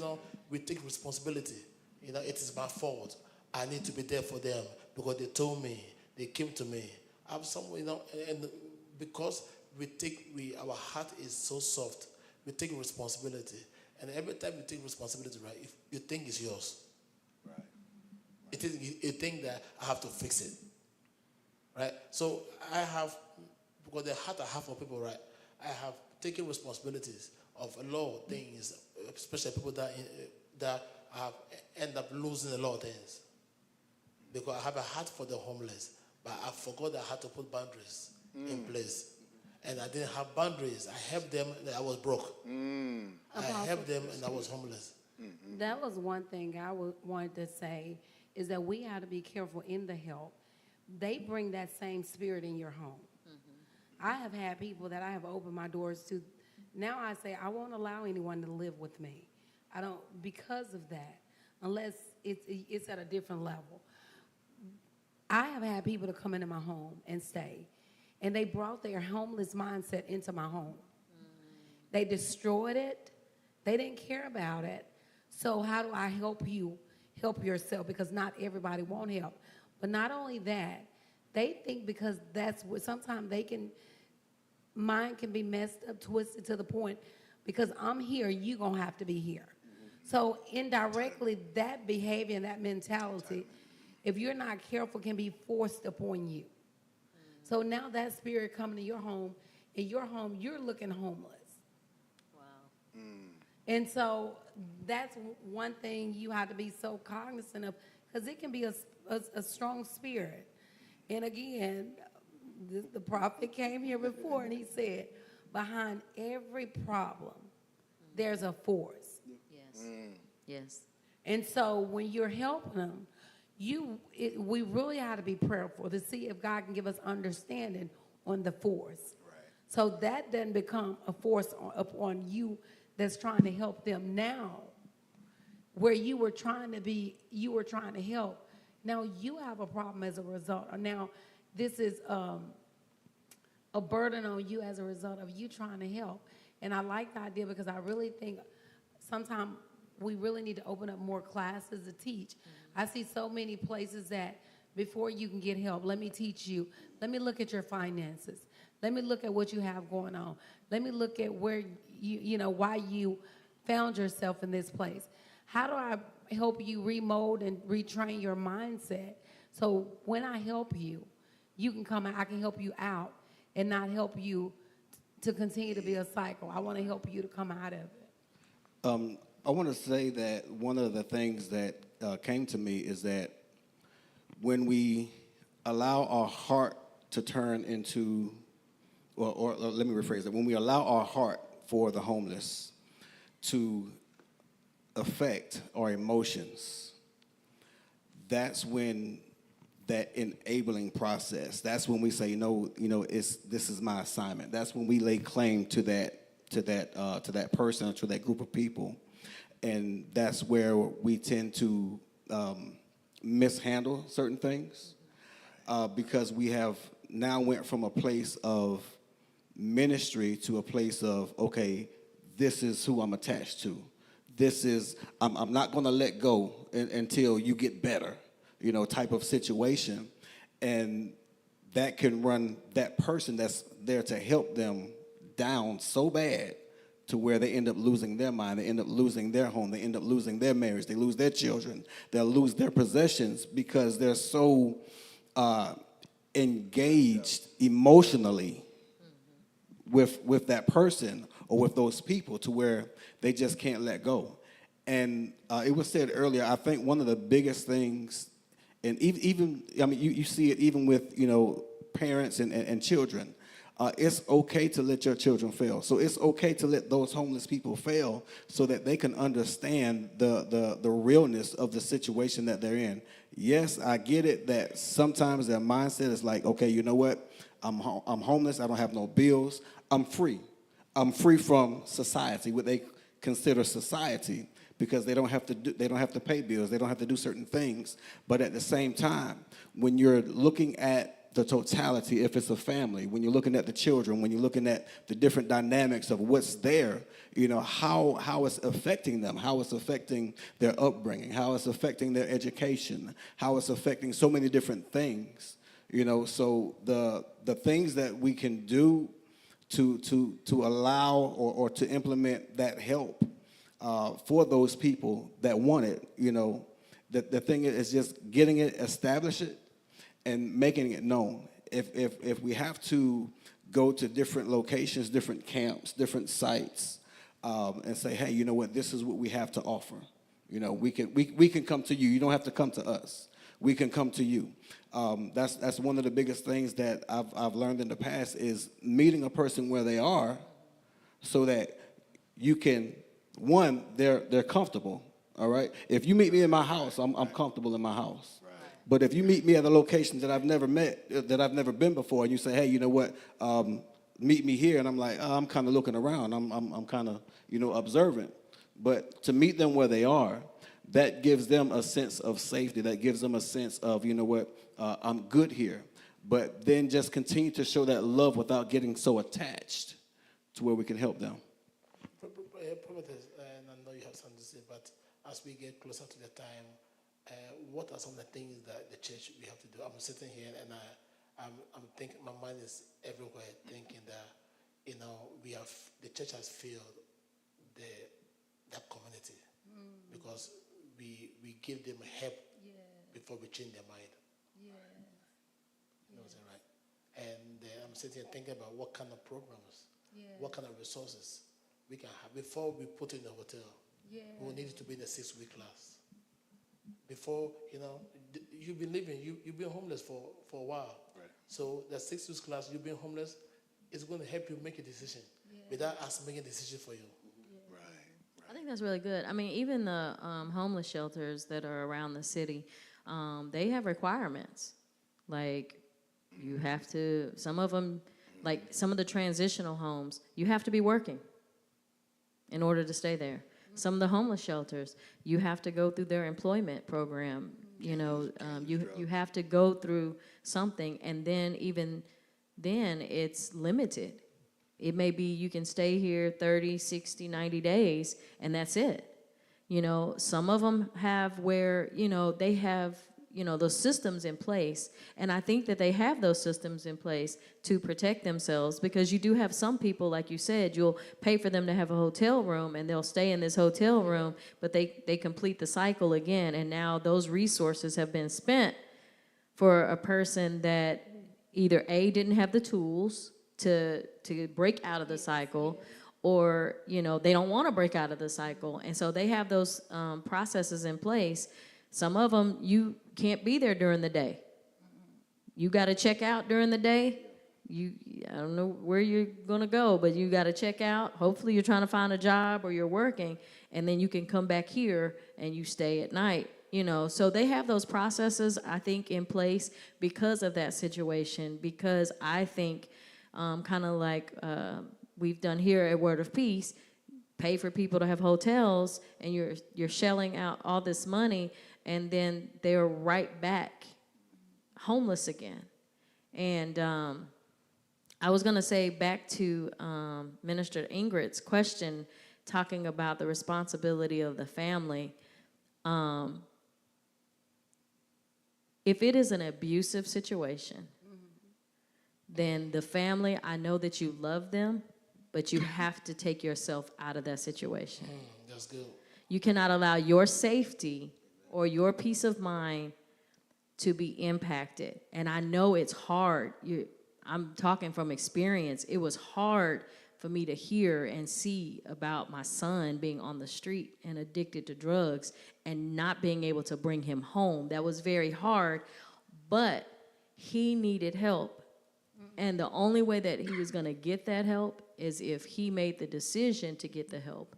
we take responsibility. It is my fault. I need to be there for them because they told me, they came to me. I'm someone, and because our heart is so soft. We take responsibility, and every time you take responsibility, right, if you think it's yours. Right. You think that I have to fix it, right? So I have, because the heart I have for people, right? I have taken responsibilities of a lot of things, especially people that have end up losing a lot of things. Because I have a heart for the homeless, but I forgot that I had to put boundaries in place. And I didn't have boundaries. I helped them, and I was broke. I helped them, and I was homeless. That was one thing I wanted to say, is that we have to be careful in the help. They bring that same spirit in your home. I have had people that I have opened my doors to. Now I say I won't allow anyone to live with me. I don't, because of that, unless it's at a different level. I have had people to come into my home and stay, and they brought their homeless mindset into my home. They destroyed it. They didn't care about it. So how do I help you help yourself? Because not everybody won't help. But not only that, they think because that's what sometimes mind can be messed up, twisted to the point, because I'm here, you're going to have to be here. So indirectly, that behavior and that mentality, if you're not careful, can be forced upon you. So now that spirit coming to your home, in your home, you're looking homeless. Wow. And so that's one thing you have to be so cognizant of, because it can be a strong spirit. And again, the prophet came here before and he said, behind every problem, there's a force. Yes. Yes. And so when you're helping them, we really have to be prayerful to see if God can give us understanding on the force. Right. So that doesn't become a force upon you that's trying to help them now. Where you were trying to help. Now you have a problem as a result. Or now this is a burden on you as a result of you trying to help. And I like the idea because I really think sometimes we really need to open up more classes to teach. I see so many places that before you can get help, let me teach you. Let me look at your finances. Let me look at what you have going on. Let me look at where why you found yourself in this place. How do I help you remold and retrain your mindset? So when I help you, you can come out, I can help you out and not help you to continue to be a cycle. I want to help you to come out of it. I want to say that one of the things that came to me is that when we allow our heart to turn into, or let me rephrase it, when we allow our heart for the homeless to affect our emotions, that's when that enabling process, that's when we say, this is my assignment. That's when we lay claim to that person or to that group of people. And that's where we tend to mishandle certain things because we have now went from a place of ministry to a place of, okay, this is who I'm attached to. This is, I'm not going to let go until you get better, type of situation. And that can run that person that's there to help them down so bad to where they end up losing their mind, they end up losing their home, they end up losing their marriage, they lose their children, they'll lose their possessions because they're so engaged emotionally with that person or with those people to where they just can't let go. And it was said earlier, I think one of the biggest things, and even you see it even with, parents and children, it's okay to let your children fail. So it's okay to let those homeless people fail so that they can understand the realness of the situation that they're in. Yes, I get it that sometimes their mindset is like, okay, you know what? I'm homeless. I don't have no bills. I'm free. I'm free from society, what they consider society, because they don't have to pay bills. They don't have to do certain things. But at the same time, when you're looking at the totality, if it's a family, when you're looking at the children, when you're looking at the different dynamics of what's there, how it's affecting them, how it's affecting their upbringing, how it's affecting their education, how it's affecting so many different things, so the things that we can do to allow or to implement that help for those people that want it. You know, the thing is just getting it, establish it, and making it known. If we have to go to different locations, different camps, different sites, and say, hey, you know what, this is what we have to offer. You know, we can come to you. You don't have to come to us. We can come to you. That's one of the biggest things that I've learned in the past is meeting a person where they are, so that you can, one, they're comfortable. All right. If you meet me in my house, I'm comfortable in my house. Right. But if you meet me at a location that I've never met, that I've never been before, and you say, hey, you know what, meet me here, and I'm like, oh, I'm kind of looking around. I'm kind of, you know, observant. But to meet them where they are, that gives them a sense of safety. That gives them a sense of, you know what, I'm good here. But then just continue to show that love without getting so attached to where we can help them. Prophetess, and I know you have something to say, but as we get closer to the time, what are some of the things that the church we have to do? I'm sitting here and I'm thinking, my mind is everywhere, thinking that, you know, the church has failed that community because we give them help before we change their mind. You know what I'm saying, right? And I'm sitting here thinking about what kind of programs, what kind of resources we can have before we put it in the hotel. We will need it to be in a 6-week class. Before, you know, you've been living, you've been homeless for a while. Right. So the 6 weeks class, you've been homeless, it's going to help you make a decision without us making a decision for you. I think that's really good. I mean, even the homeless shelters that are around the city, they have requirements. Like, you have to, some of them, like some of the transitional homes, you have to be working in order to stay there. Some of the homeless shelters, you have to go through their employment program. You know, you have to go through something, and then even then it's limited. It may be you can stay here 30, 60, 90 days, and that's it. You know, some of them have where, you know, they have, you know, those systems in place. And I think that they have those systems in place to protect themselves, because you do have some people, like you said, you'll pay for them to have a hotel room and they'll stay in this hotel room, but they complete the cycle again. And now those resources have been spent for a person that either A, didn't have the tools to break out of the cycle, or, you know, they don't want to break out of the cycle. And so they have those processes in place. Some of them, you can't be there during the day. You got to check out during the day. I don't know where you're going to go, but you got to check out. Hopefully you're trying to find a job or you're working, and then you can come back here and you stay at night. You know, so they have those processes, I think, in place because of that situation, because I think kind of like we've done here at Word of Peace, pay for people to have hotels, and you're shelling out all this money, and then they're right back homeless again. And I was going to say, back to Minister Ingrid's question, talking about the responsibility of the family. If it is an abusive situation, then the family, I know that you love them, but you have to take yourself out of that situation. That's good. You cannot allow your safety or your peace of mind to be impacted. And I know it's hard. I'm talking from experience. It was hard for me to hear and see about my son being on the street and addicted to drugs and not being able to bring him home. That was very hard, but he needed help. And the only way that he was going to get that help is if he made the decision to get the help.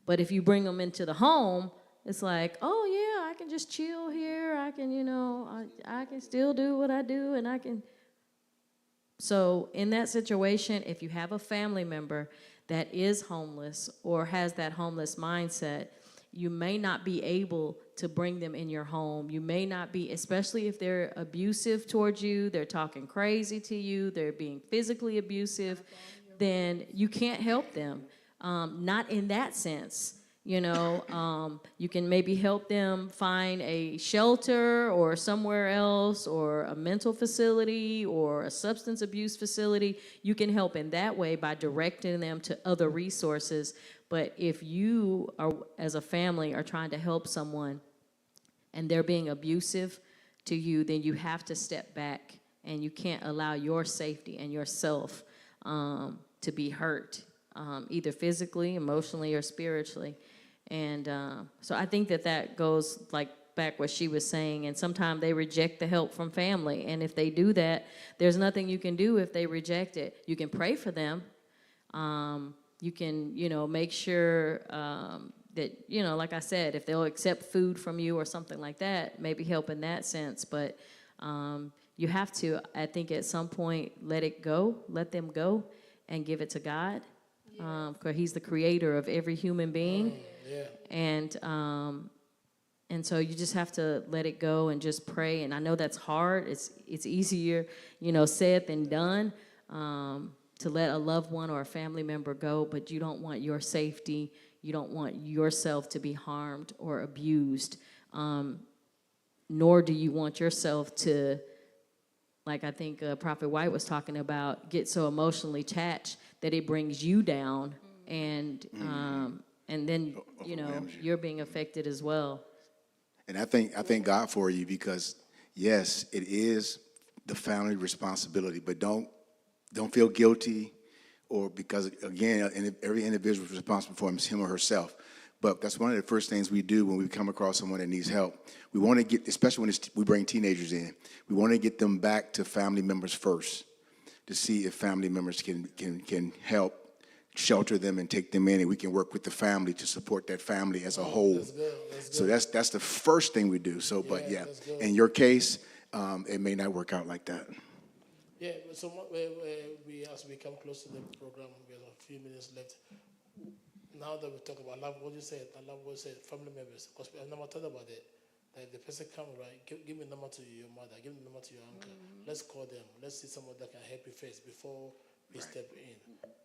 But if you bring him into the home, it's like, oh, yeah, I can just chill here. I can, you know, I can still do what I do, and I can. So in that situation, if you have a family member that is homeless or has that homeless mindset, you may not be able to bring them in your home. You may not be, especially if they're abusive towards you, they're talking crazy to you, they're being physically abusive, then you can't help them. Not in that sense. You can maybe help them find a shelter or somewhere else, or a mental facility or a substance abuse facility. You can help in that way by directing them to other resources. But if you are, as a family, are trying to help someone and they're being abusive to you, then you have to step back, and you can't allow your safety and yourself to be hurt, either physically, emotionally, or spiritually. And so I think that goes like back what she was saying, and sometimes they reject the help from family. And if they do that, there's nothing you can do if they reject it. You can pray for them. You can, make sure that, like I said, if they'll accept food from you or something like that, maybe help in that sense. But you have to, I think, at some point, let them go and give it to God. Because he's the creator of every human being. Yeah. And so you just have to let it go and just pray. And I know that's hard. It's easier, said than done, to let a loved one or a family member go, but you don't want your safety, you don't want yourself to be harmed or abused, nor do you want yourself to, like I think Prophet White was talking about, get so emotionally attached that it brings you down, and then you're being affected as well. And I thank God for you, because yes, it is the family responsibility, but don't feel guilty, or because again, every individual is responsible for him or herself. But that's one of the first things we do when we come across someone that needs help. We want to get, especially when we bring teenagers in, we want to get them back to family members first, to see if family members can help shelter them and take them in, and we can work with the family to support that family as a whole. That's good. So that's the first thing we do. So, but yeah, in your case, it may not work out like that. Yeah, so as we come close to the program, we have a few minutes left. Now that we talk about, I love what you said, family members, because I never thought about it. Like the person come, right, give me a number to your mother, give me a number to your uncle. Let's call them. Let's see someone that can help you first before we step in.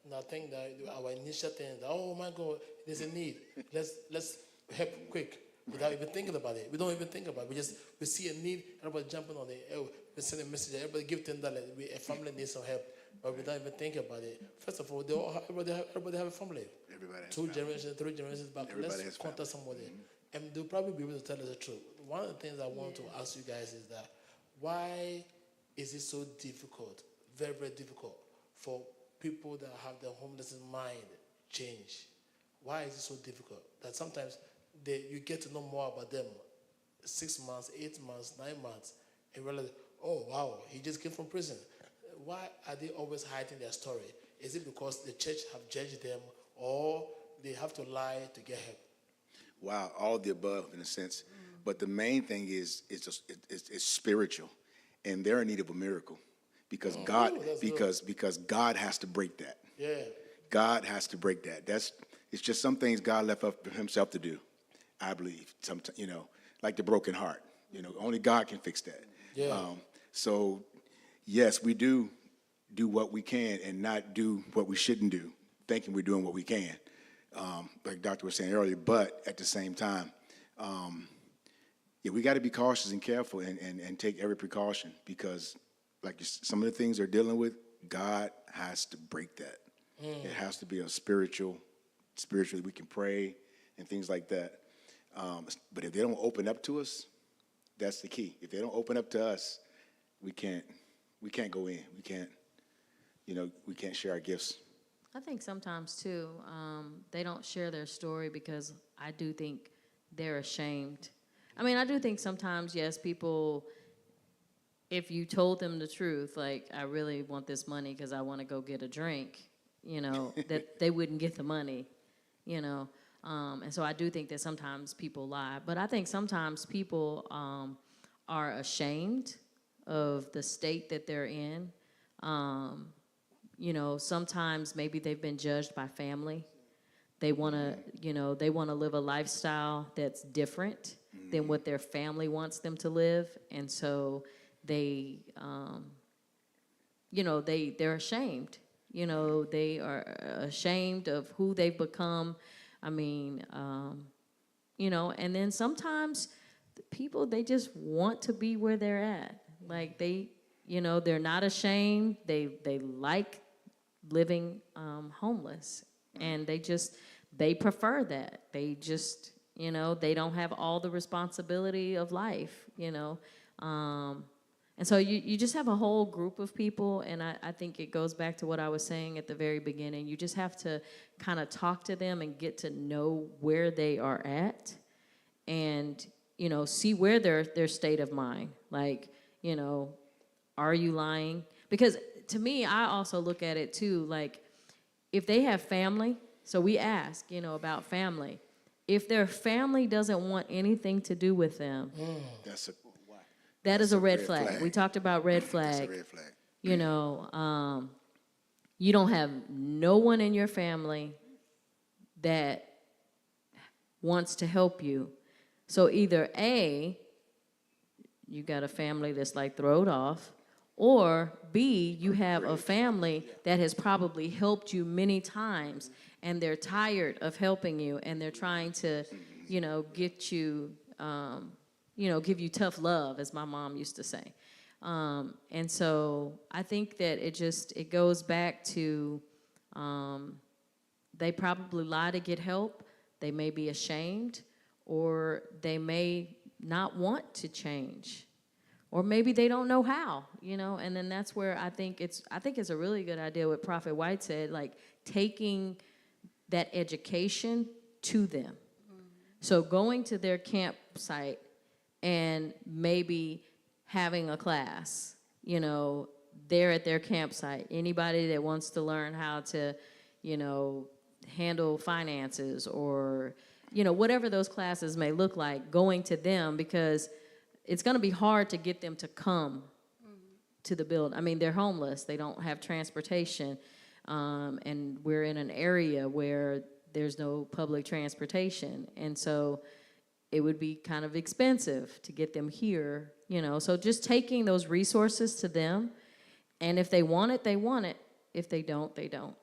And I think that our initial thing is, oh my God, there's a need. Let's help quick without even thinking about it. We don't even think about it. We see a need, everybody jumping on it. Oh, we send a message, everybody give $10. A family needs some help, but we don't even think about it. First of all, everybody have a family. Everybody has 2 family. generations, 3 generations back. Everybody has Let's contact somebody. And they'll probably be able to tell us the truth. One of the things I want to ask you guys is that, why is it so difficult, very, very difficult, for people that have the homelessness mind change? Why is it so difficult that sometimes you get to know more about them 6 months, 8 months, 9 months, and realize, oh wow, he just came from prison. Why are they always hiding their story? Is it because the church have judged them, or they have to lie to get help? Wow, all of the above in a sense. But the main thing is it's spiritual, and they're in need of a miracle, because because God has to break that. Yeah. God has to break that. It's just some things God left up for himself to do, I believe. Sometimes, like the broken heart. Only God can fix that. Yeah. So yes, we do what we can and not do what we shouldn't do, thinking we're doing what we can, like Doctor was saying earlier. But at the same time, we got to be cautious and careful and take every precaution, because like some of the things they're dealing with, God has to break that. It has to be a spiritually we can pray and things like that. But if they don't open up to us, that's the key. If they don't open up to us, we can't go in. We can't share our gifts. I think sometimes, too, they don't share their story because I do think they're ashamed. I mean, I do think sometimes, yes, people, if you told them the truth, like, I really want this money because I want to go get a drink, that they wouldn't get the money, And so I do think that sometimes people lie. But I think sometimes people are ashamed of the state that they're in. Sometimes maybe they've been judged by family. They want to, live a lifestyle that's different than what their family wants them to live. And so they're ashamed. They are ashamed of who they've become. I mean, and then sometimes the people, they just want to be where they're at. Like they're not ashamed. They like living homeless, and they prefer that. They just, they don't have all the responsibility of life, and so you just have a whole group of people, and I think it goes back to what I was saying at the very beginning. You just have to kind of talk to them and get to know where they are at, and, see where their state of mind. Like, are you lying? Because to me, I also look at it too, like, if they have family, so we ask, about family. If their family doesn't want anything to do with them, that is a red flag. We talked about red flag. That's a red flag. You don't have no one in your family that wants to help you. So either A, you got a family that's like throwed off, or B, you have a family that has probably helped you many times, and they're tired of helping you, and they're trying to, get you, give you tough love, as my mom used to say. And so I think that it goes back to, they probably lie to get help. They may be ashamed, or they may not want to change, or maybe they don't know how, and then that's where I think it's a really good idea what Prophet White said, like taking that education to them. So going to their campsite and maybe having a class, there at their campsite. Anybody that wants to learn how to, handle finances, or, whatever those classes may look like, going to them, because it's going to be hard to get them to come to the building. I mean, they're homeless. They don't have transportation. And we're in an area where there's no public transportation. And so it would be kind of expensive to get them here, So just taking those resources to them, and if they want it, they want it. If they don't, they don't.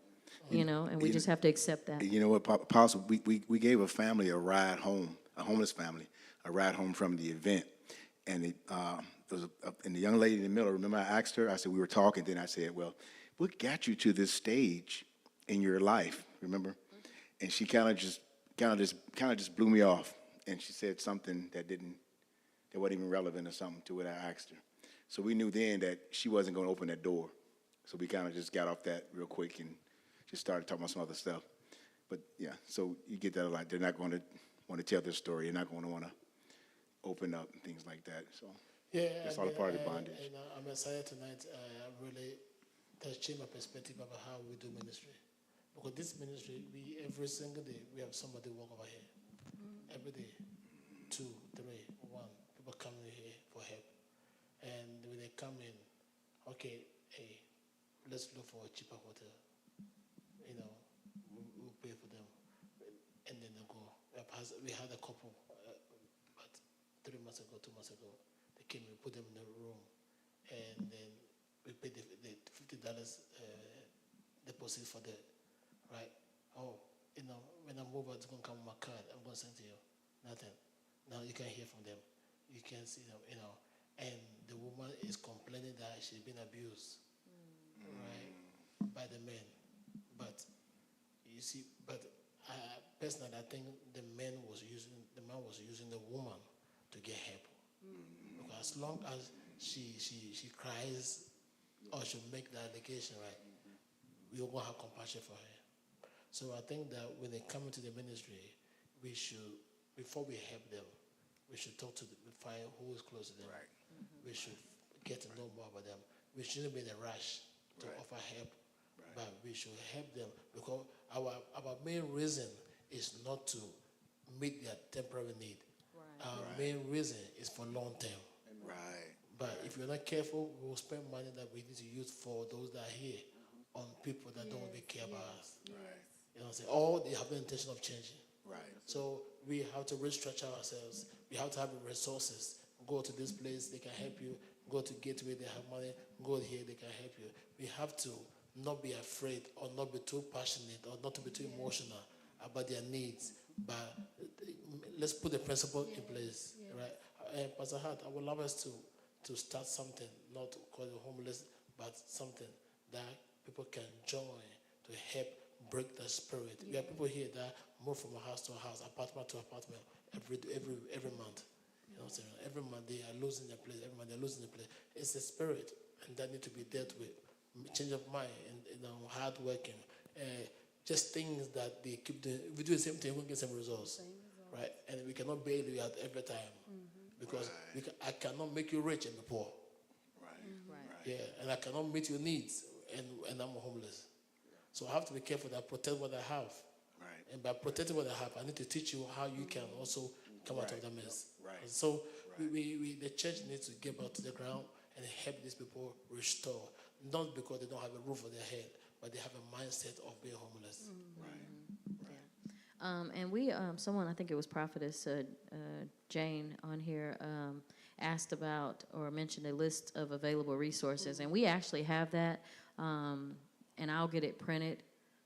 And we just have to accept that. You know what, Apostle, we gave a family a ride home, a homeless family, a ride home from the event. And and the young lady in the middle, remember I asked her, I said, we were talking, then I said, well, what got you to this stage in your life, remember? And she kind of just blew me off. And she said something that wasn't even relevant or something to what I asked her. So we knew then that she wasn't going to open that door. So we kind of just got off that real quick and just started talking about some other stuff. But yeah, so you get that a lot. They're not going to want to tell their story. They're not going to want to open up and things like that. So that's all a part of the bondage. I'm excited tonight. Really, that's changed my perspective about how we do ministry. Because this ministry, every single day, we have somebody walk over here. Every day, 2, 3, 1, people coming here for help. And when they come in, okay, hey, let's look for a cheaper hotel. We'll pay for them. And then they go. We had a couple, but 3 months ago, 2 months ago, they came and put them in the room. And then we paid the $50 deposit for that, right? Oh, when I'm over, it's going to come with my card. I'm going to send to you. Nothing. Now you can hear from them. You can see them, And the woman is complaining that she's been abused, right, by the men. But you see, personally, I think the man was using the woman to get help. Because as long as she cries or she make the allegation, right, we will have compassion for her. So I think that when they come into the ministry, we should, before we help them, we should talk to them, find who is close to them. Right. We should get to know more about them. We shouldn't be in a rush to offer help, but we should help them, because our main reason is not to meet their temporary need. Our main reason is for long term. Right. But if you're not careful, we will spend money that we need to use for those that are here on people that don't really care about us. Right. You know what I'm saying? Or they have the intention of changing. Right. So we have to restructure ourselves. We have to have the resources. Go to this place, they can help you. Go to Gateway, they have money. Go here, they can help you. We have to not be afraid or not be too passionate or not to be too emotional about their needs. But let's put the principle in place, right? And Pastor Hart, I would love us to start something, not call it homeless, but something that people can join to help break the spirit. We have people here that move from house to house, apartment to apartment every month. You know what I'm saying? Every month they are losing their place. Every month they're losing their place. It's a spirit, and that need to be dealt with. Change of mind and hard working. Just things that they keep doing. If we do the same thing, we'll get some results. Right? And we cannot bail you out every time. Because I cannot make you rich and be poor. Right. Yeah, and I cannot meet your needs and I'm homeless. So I have to be careful that I protect what I have. Right. And by protecting what I have, I need to teach you how you can also come out of the mess. Right. So the church needs to get back to the ground and help these people restore. Not because they don't have a roof over their head, but they have a mindset of being homeless. And we, someone, I think it was Prophetess Jane on here, asked about or mentioned a list of available resources. And we actually have that, and I'll get it printed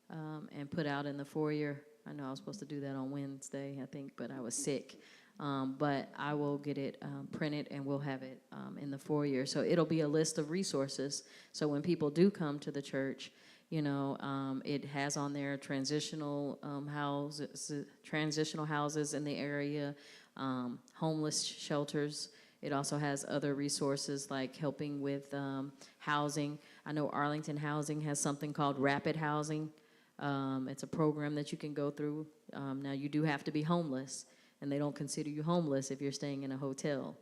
and put out in the foyer. I know I was supposed to do that on Wednesday, I think, but I was sick. But I will get it printed and we'll have it in the foyer. So it'll be a list of resources. So when people do come to the church, you know, it has on there transitional houses in the area, homeless shelters. It also has other resources like helping with housing. I know Arlington Housing has something called Rapid Housing. It's a program that you can go through. Now, you do have to be homeless, and they don't consider you homeless if you're staying in a hotel.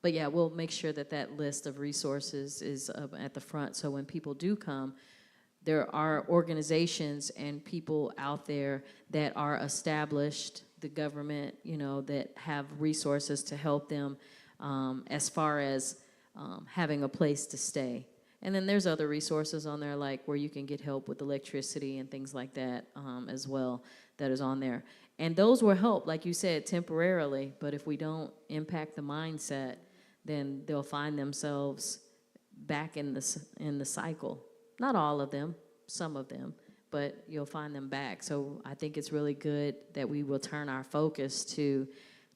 But yeah, we'll make sure that that list of resources is at the front, so when people do come, there are organizations and people out there that are established, the government, you know, that have resources to help them as far as having a place to stay. And then there's other resources on there, like where you can get help with electricity and things like that as well, that is on there. And those will help, like you said, temporarily, but if we don't impact the mindset, then they'll find themselves back in the cycle. Not all of them, some of them, but you'll find them back. So I think it's really good that we will turn our focus to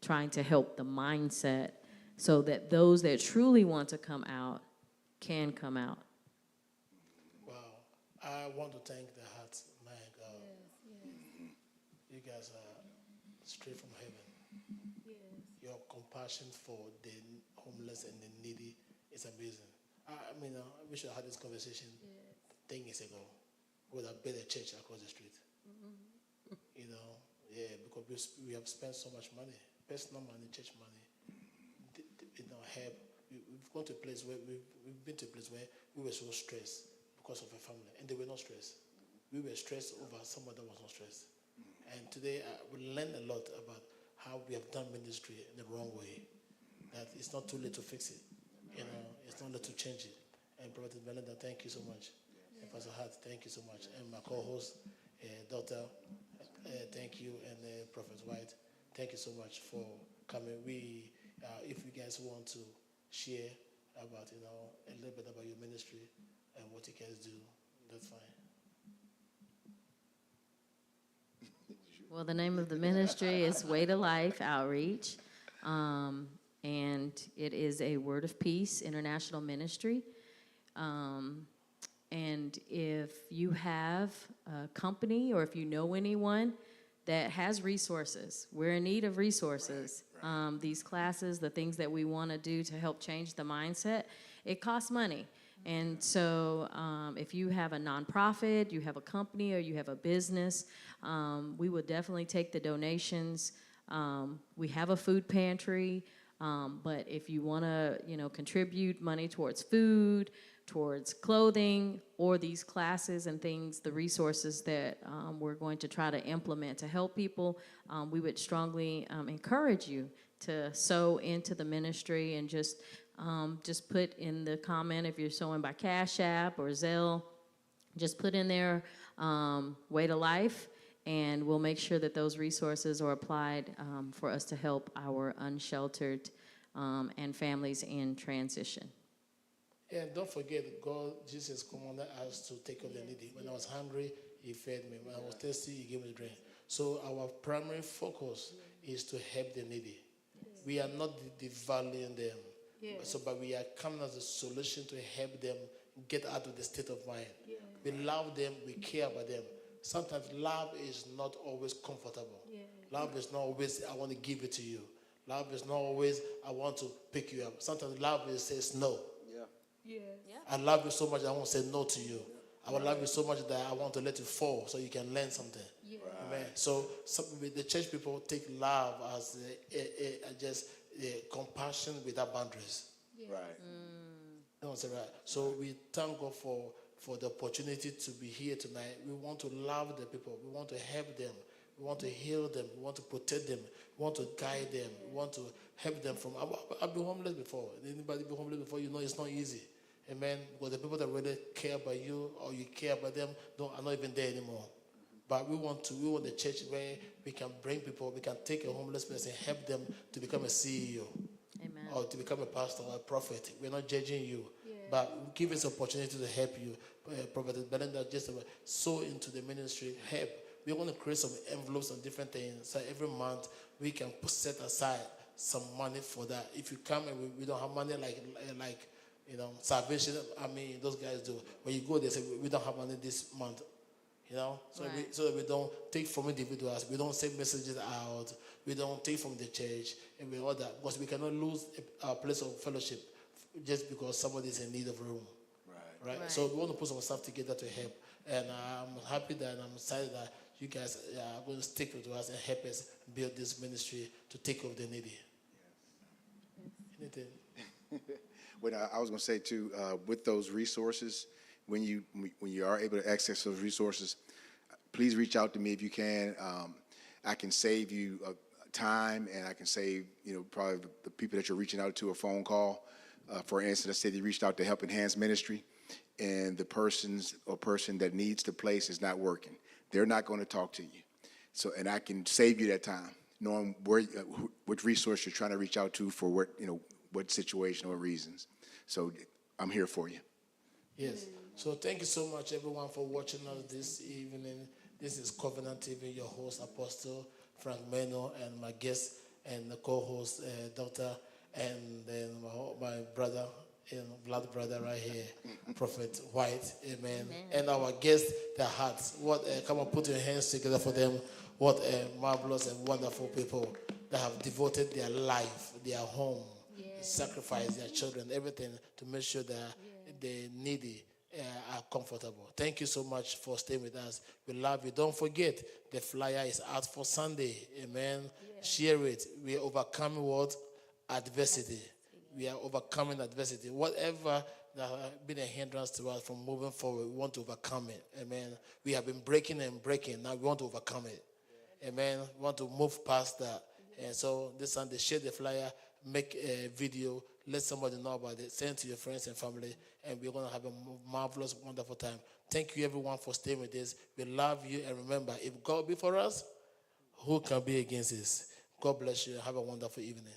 trying to help the mindset so that those that truly want to come out can come out. Wow. I want to thank the hearts. My God. You guys are straight from heaven. Your compassion for the homeless and the needy is amazing. I mean, we should have had this conversation 10 years ago. We would have built a church across the street. You know, because we have spent so much money, personal money, church money. Help. We've gone to a place where we've been to a place where we were so stressed because of a family, and they were not stressed. We were stressed over someone that was not stressed. And today we learned a lot about how we have done ministry in the wrong way. That it's not too late to fix it. You know, it's not late to change it. And Prophet Melinda, thank you so much. And Pastor Hart, thank you so much. And my co-host, Doctor, thank you. And Prophet White, thank you so much for coming. If you guys want to share about, a little bit about your ministry and what you guys do, that's fine. Well, the name of the ministry is Way to Life Outreach, and it is a Word of Peace international ministry. And if you have a company or if you know anyone that has resources, we're in need of resources. Right. These classes, the things that we want to do to help change the mindset, it costs money. And so if you have a nonprofit, you have a company, or you have a business, we would definitely take the donations. We have a food pantry, but if you want to, contribute money towards food, towards clothing, or these classes and things, the resources that we're going to try to implement to help people, we would strongly encourage you to sow into the ministry and just put in the comment if you're sowing by Cash App or Zelle, just put in there Way to Life, and we'll make sure that those resources are applied for us to help our unsheltered and families in transition. Yeah, don't forget, Jesus commanded us to take care of the needy. When I was hungry, He fed me. When I was thirsty, he gave me the drink. So our primary focus is to help the needy. We are not devaluing them. So, but we are coming as a solution to help them get out of the state of mind. We love them, we care about them. Sometimes love is not always comfortable. Love is not always, I want to give it to you. Love is not always, I want to pick you up. Sometimes love is says no. I love you so much, I won't say no to you. I will love you so much that I want to let you fall so you can learn something. Amen. So the church people take love as just compassion without boundaries. Right. Right. So we thank God for the opportunity to be here tonight. We want to love the people. We want to help them. We want to heal them. We want to protect them. We want to guide them. We want to help them from. I've been homeless before. Anybody been homeless before? You know it's not easy. Amen. Because the people that really care about you or you care about them are not even there anymore. But we want the church where we can bring people, we can take a homeless person, help them to become a CEO. Amen. Or to become a pastor or a prophet. We're not judging you. But give us opportunity to help you. Prophet Belinda, just sow into the ministry, help. We're going to create some envelopes and different things. So every month we can set aside some money for that. If you come and we don't have money like salvation, I mean, those guys do. When you go, they say, we don't have money this month. So so that we don't take from individuals. We don't send messages out. We don't take from the church and we all that. Because we cannot lose our place of fellowship just because somebody is in need of room. Right? So we want to put some stuff together to help. And I'm happy that I'm excited that you guys are going to stick with us and help us build this ministry to take care of the needy. Anything? What I was going to say too, with those resources, when you are able to access those resources, please reach out to me if you can. I can save you time, and I can save probably the people that you're reaching out to a phone call. For instance, I said you reached out to Help Enhance Ministry, and the person that needs the place is not working. They're not going to talk to you. So, and I can save you that time, knowing which resource you're trying to reach out to for what situation or reasons. So I'm here for you. Yes. So thank you so much, everyone, for watching us this evening. This is Covenant TV, your host, Apostle Frank Meno, and my guest and the co-host, Doctor, and then my brother, blood brother right here, Prophet White. Amen. And our guest, the hearts. Come on, put your hands together for them. What marvelous and wonderful people that have devoted their life, their home, sacrificed their children, everything to make sure that the needy are comfortable. Thank you so much for staying with us. We love you. Don't forget, the flyer is out for Sunday. Amen. Share it. We are overcoming what? Adversity. We are overcoming adversity. Whatever that has been a hindrance to us from moving forward, we want to overcome it. Amen. We have been breaking and breaking. Now we want to overcome it. Amen. We want to move past that. And so this Sunday, share the flyer, make a video, let somebody know about it, send it to your friends and family, and we're going to have a marvelous, wonderful time. Thank you, everyone, for staying with us. We love you, and remember, if God be for us, who can be against us? God bless you. Have a wonderful evening.